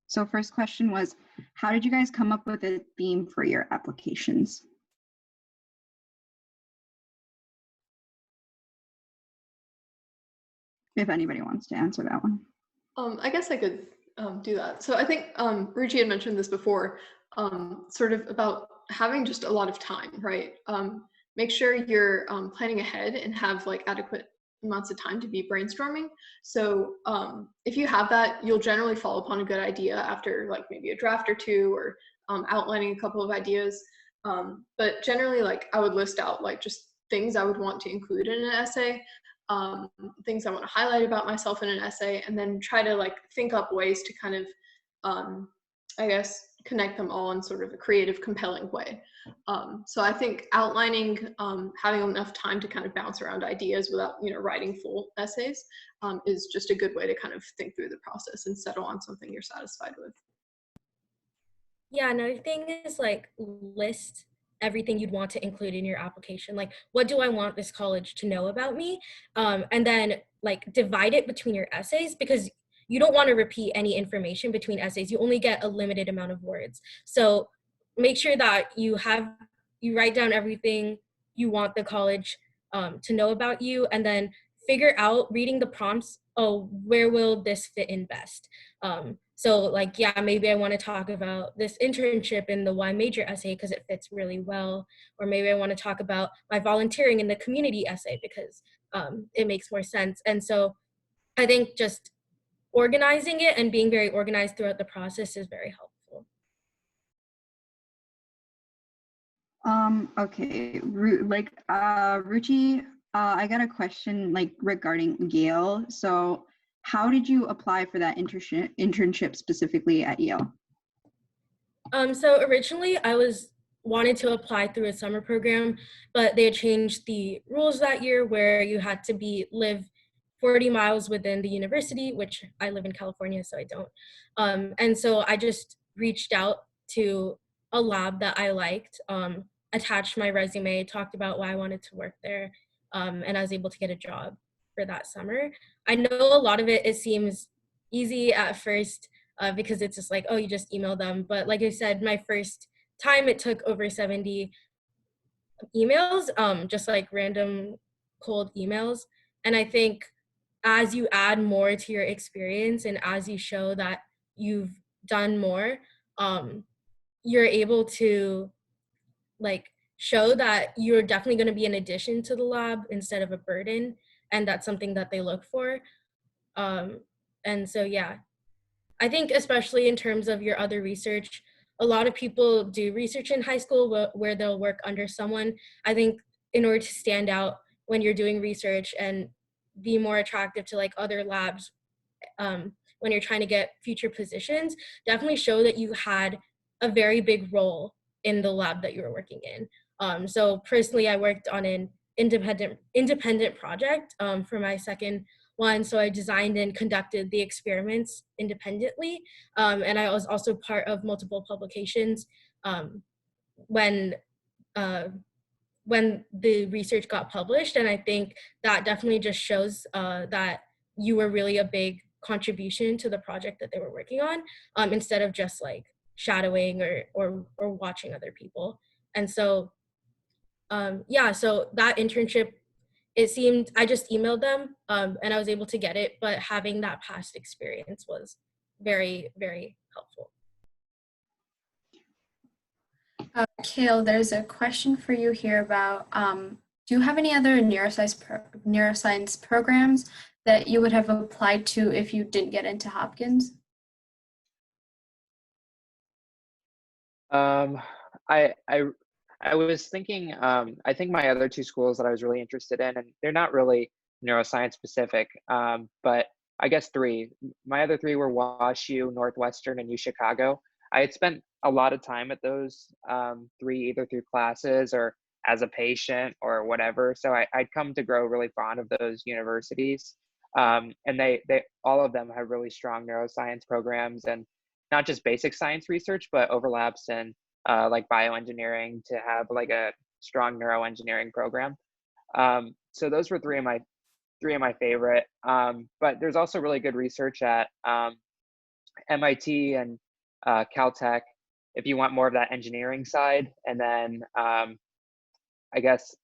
So first question was, how did you guys come up with a theme for your applications? if anybody wants to answer that one. I guess I could do that. So I think Ruchi had mentioned this before, sort of about having just a lot of time, right? Make sure you're planning ahead and have like adequate amounts of time to be brainstorming. So if you have that, you'll generally fall upon a good idea after like maybe a draft or two, or outlining a couple of ideas. But generally, like I would list out like just things I would want to include in an essay, things I want to highlight about myself in an essay, and then try to like think up ways to kind of, I guess, connect them all in sort of a creative, compelling way. So I think outlining, having enough time to kind of bounce around ideas without, writing full essays is just a good way to kind of think through the process and settle on something you're satisfied with. Yeah, another thing is like list everything you'd want to include in your application. Like, what do I want this college to know about me? And then like divide it between your essays, because you don't want to repeat any information between essays. You only get a limited amount of words. So make sure that you write down everything you want the college to know about you, and then figure out, reading the prompts, oh, where will this fit in best? So like, yeah, maybe I want to talk about this internship in the Y major essay because it fits really well. Or maybe I want to talk about my volunteering in the community essay because it makes more sense. And so I think just organizing it and being very organized throughout the process is very helpful. Okay, Ruchi, I got a question like regarding Yale. So how did you apply for that internship specifically at Yale? So originally I wanted to apply through a summer program, but they had changed the rules that year where you had to live 40 miles within the university, which I live in California, so I don't. And so I just reached out to a lab that I liked, attached my resume, talked about why I wanted to work there, and I was able to get a job for that summer. I know a lot of it seems easy at first because it's just like, oh, you just email them. But like I said, my first time it took over 70 emails, just like random cold emails. And I think as you add more to your experience and as you show that you've done more, you're able to like show that you're definitely going to be an addition to the lab instead of a burden, and that's something that they look for. And so yeah, I think especially in terms of your other research, a lot of people do research in high school where they'll work under someone. I think in order to stand out when you're doing research and be more attractive to like other labs, when you're trying to get future positions, definitely show that you had a very big role in the lab that you were working in. So personally, I worked on an independent project for my second one. So I designed and conducted the experiments independently. And I was also part of multiple publications when the research got published. And I think that definitely just shows that you were really a big contribution to the project that they were working on, instead of just like shadowing or watching other people. And so, yeah, so that internship, it seemed, I just emailed them and I was able to get it, but having that past experience was very, very helpful. Kale, there's a question for you here about, do you have any other neuroscience programs that you would have applied to if you didn't get into Hopkins? I was thinking, I think my other two schools that I was really interested in, and they're not really neuroscience specific, but I guess three. My other three were WashU, Northwestern, and UChicago. I had spent a lot of time at those three, either through classes or as a patient or whatever. So I'd come to grow really fond of those universities. And they all of them have really strong neuroscience programs, and not just basic science research, but overlaps in like bioengineering to have like a strong neuroengineering program. So those were three of my favorite. But there's also really good research at MIT and Caltech if you want more of that engineering side. And then I guess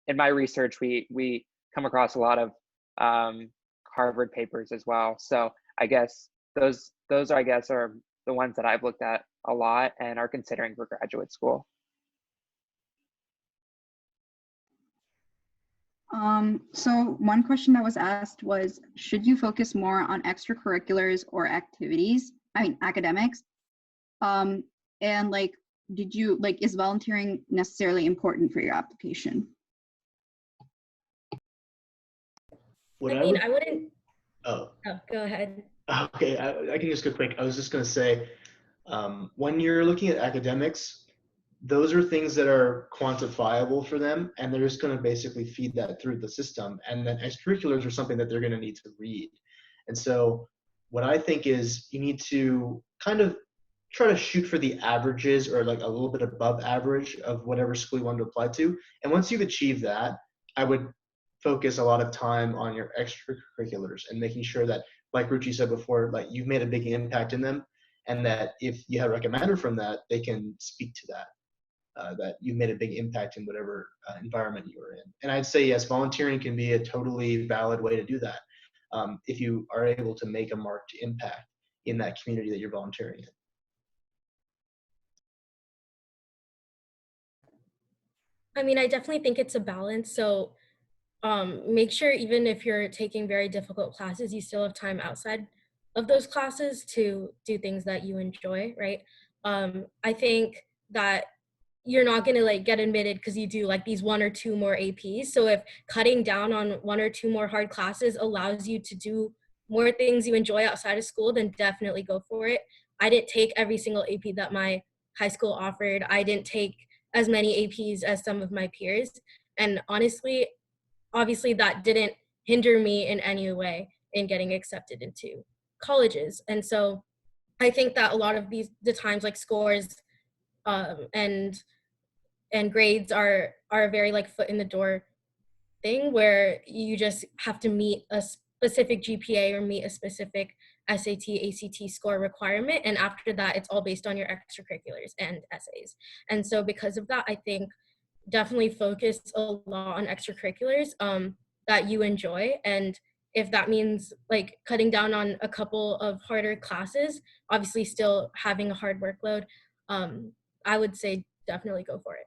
in my research we come across a lot of Harvard papers as well. So I guess those I guess are the ones that I've looked at a lot and are considering for graduate school. So one question that was asked was, should you focus more on extracurriculars or activities? I mean, academics. And like, did you like, is volunteering necessarily important for your application? I wouldn't. Oh, Go ahead. okay. I can just go quick. I was just going to say, when you're looking at academics, those are things that are quantifiable for them, and they're just going to basically feed that through the system. And then extracurriculars are something that they're going to need to read. And so what I think is you need to kind of try to shoot for the averages or like a little bit above average of whatever school you want to apply to. And once you've achieved that, I would focus a lot of time on your extracurriculars and making sure that, like Ruchi said before, like you've made a big impact in them, and that if you have a recommender from that, they can speak to that. That you made a big impact in whatever environment you were in. And I'd say, yes, volunteering can be a totally valid way to do that if you are able to make a marked impact in that community that you're volunteering in. I mean, I definitely think it's a balance. So make sure even if you're taking very difficult classes, you still have time outside of those classes to do things that you enjoy, right? I think that you're not going to like get admitted because you do like these 1 or 2 more APs. So if cutting down on 1 or 2 more hard classes allows you to do more things you enjoy outside of school, then definitely go for it. I didn't take every single AP that my high school offered. I didn't take as many APs as some of my peers. And honestly, obviously that didn't hinder me in any way in getting accepted into colleges. And so I think that a lot of the times like scores and grades are a very like foot in the door thing where you just have to meet a specific GPA or meet a specific SAT, ACT score requirement. And after that, it's all based on your extracurriculars and essays. And so because of that, I think definitely focus a lot on extracurriculars that you enjoy. And if that means like cutting down on a couple of harder classes, obviously still having a hard workload, I would say definitely go for it.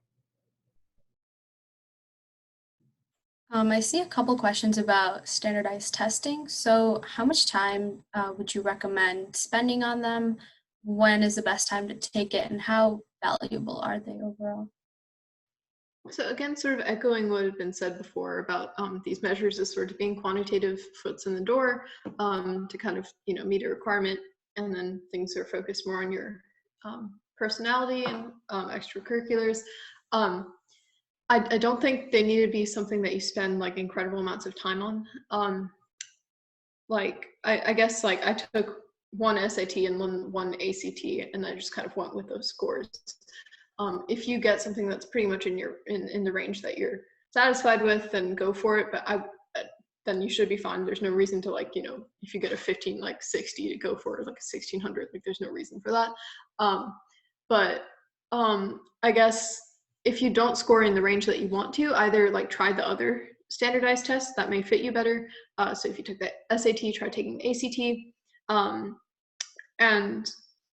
I see a couple questions about standardized testing. So how much time would you recommend spending on them? When is the best time to take it, and how valuable are they overall? So again, sort of echoing what had been said before about these measures as sort of being quantitative foots in the door to kind of, meet a requirement, and then things are focused more on your personality and extracurriculars. I don't think they need to be something that you spend like incredible amounts of time on. I guess like I took 1 SAT and one ACT, and I just kind of went with those scores. If you get something that's pretty much in the range that you're satisfied with, then go for it. But then you should be fine. There's no reason to like, if you get a 15, like 60, to go for it, like a 1600. Like there's no reason for that. I guess if you don't score in the range that you want to, either like try the other standardized tests that may fit you better. So if you took the SAT, try taking the ACT. And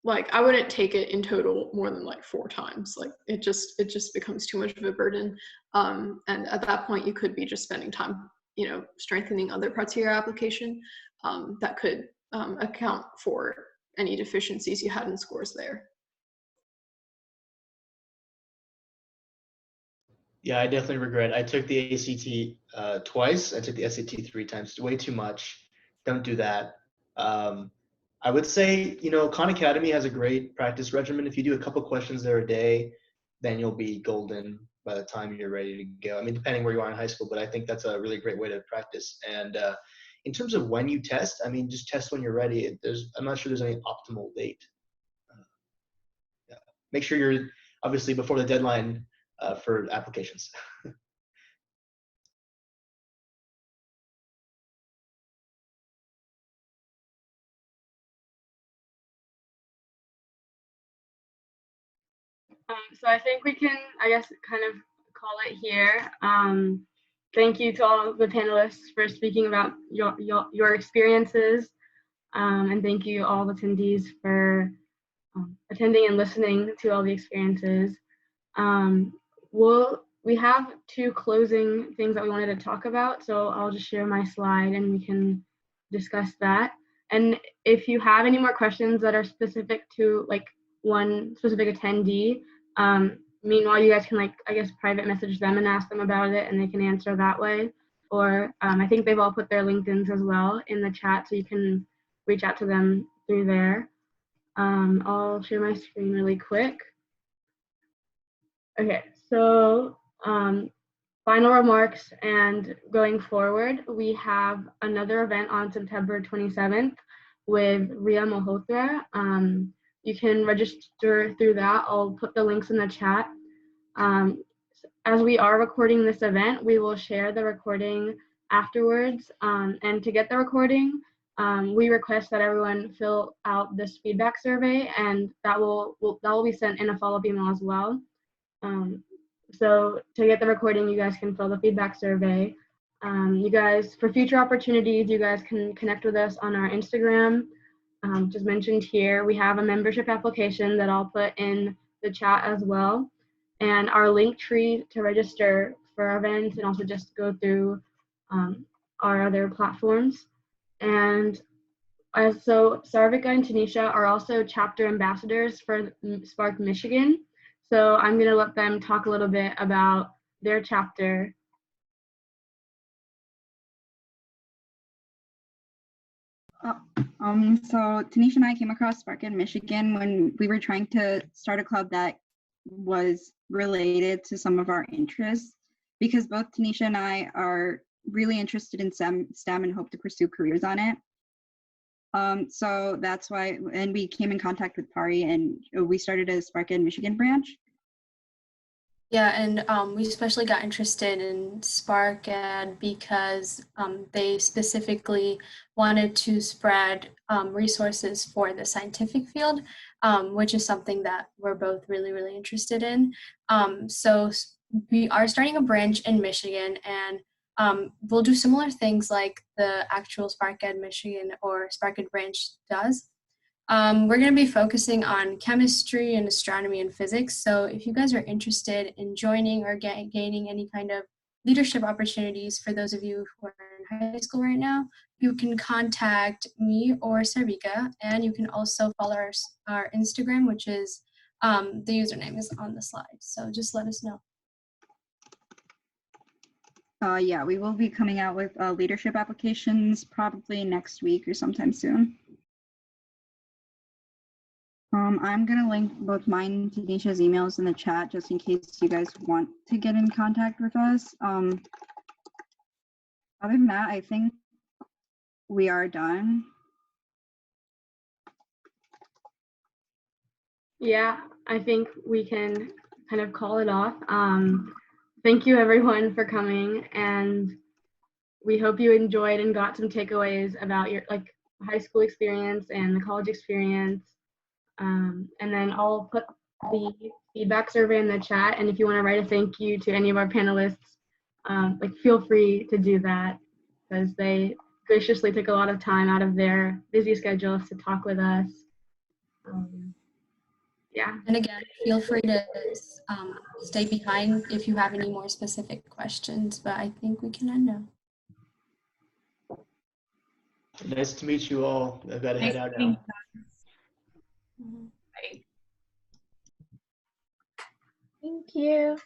like I wouldn't take it in total more than like 4 times. Like it just becomes too much of a burden. And at that point you could be just spending time, strengthening other parts of your application that could account for any deficiencies you had in scores there. Yeah, I definitely regret. I took the ACT twice. I took the SAT 3 times. Way too much. Don't do that. I would say, Khan Academy has a great practice regimen. If you do a couple questions there a day, then you'll be golden by the time you're ready to go. I mean, depending where you are in high school, but I think that's a really great way to practice. And in terms of when you test, I mean, just test when you're ready. I'm not sure there's any optimal date. Yeah. Make sure you're obviously before the deadline for applications. So I think we can, I guess, kind of call it here. thank you to all the panelists for speaking about your experiences. And thank you all the attendees for attending and listening to all the experiences. We have 2 closing things that we wanted to talk about, so I'll just share my slide and we can discuss that. And if you have any more questions that are specific to like one specific attendee, meanwhile you guys can like, I guess, private message them and ask them about it and they can answer that way. Or I think they've all put their LinkedIns as well in the chat, so you can reach out to them through there. I'll share my screen really quick. Okay, so final remarks and going forward, we have another event on September 27th with Ria Malhotra. You can register through that. I'll put the links in the chat. As we are recording this event, we will share the recording afterwards. And to get the recording, we request that everyone fill out this feedback survey, and that will be sent in a follow-up email as well. So to get the recording, you guys can fill the feedback survey. You guys, for future opportunities, you guys can connect with us on our Instagram. Just mentioned here, we have a membership application that I'll put in the chat as well. And our link tree to register for our events and also just go through our other platforms. And so Sarvikaa and Tanisha are also chapter ambassadors for Spark Michigan. So I'm going to let them talk a little bit about their chapter. So Tanisha and I came across Spark in Michigan when we were trying to start a club that was related to some of our interests, because both Tanisha and I are really interested in STEM and hope to pursue careers on it. So that's why, and we came in contact with Pari and we started a Spark in Michigan branch. Yeah, and we especially got interested in Spark Ed because they specifically wanted to spread resources for the scientific field, which is something that we're both really, really interested in. So we are starting a branch in Michigan, and we'll do similar things like the actual Spark Ed Michigan or Spark Ed branch does. We're going to be focusing on chemistry and astronomy and physics. So if you guys are interested in joining or gaining any kind of leadership opportunities for those of you who are in high school right now, you can contact me or Sarvikaa, and you can also follow our Instagram, which is the username is on the slide. So just let us know. Yeah, we will be coming out with leadership applications probably next week or sometime soon. I'm going to link both mine and Tanisha's emails in the chat just in case you guys want to get in contact with us. Other than that, I think we are done. Yeah, I think we can kind of call it off. Thank you everyone for coming, and we hope you enjoyed and got some takeaways about your high school experience and the college experience. And then I'll put the feedback survey in the chat, and if you want to write a thank you to any of our panelists, feel free to do that, because they graciously took a lot of time out of their busy schedules to talk with us. Yeah. And again, feel free to stay behind if you have any more specific questions, but I think we can end now. Nice to meet you all. I've got to head out now. Bye. Thank you.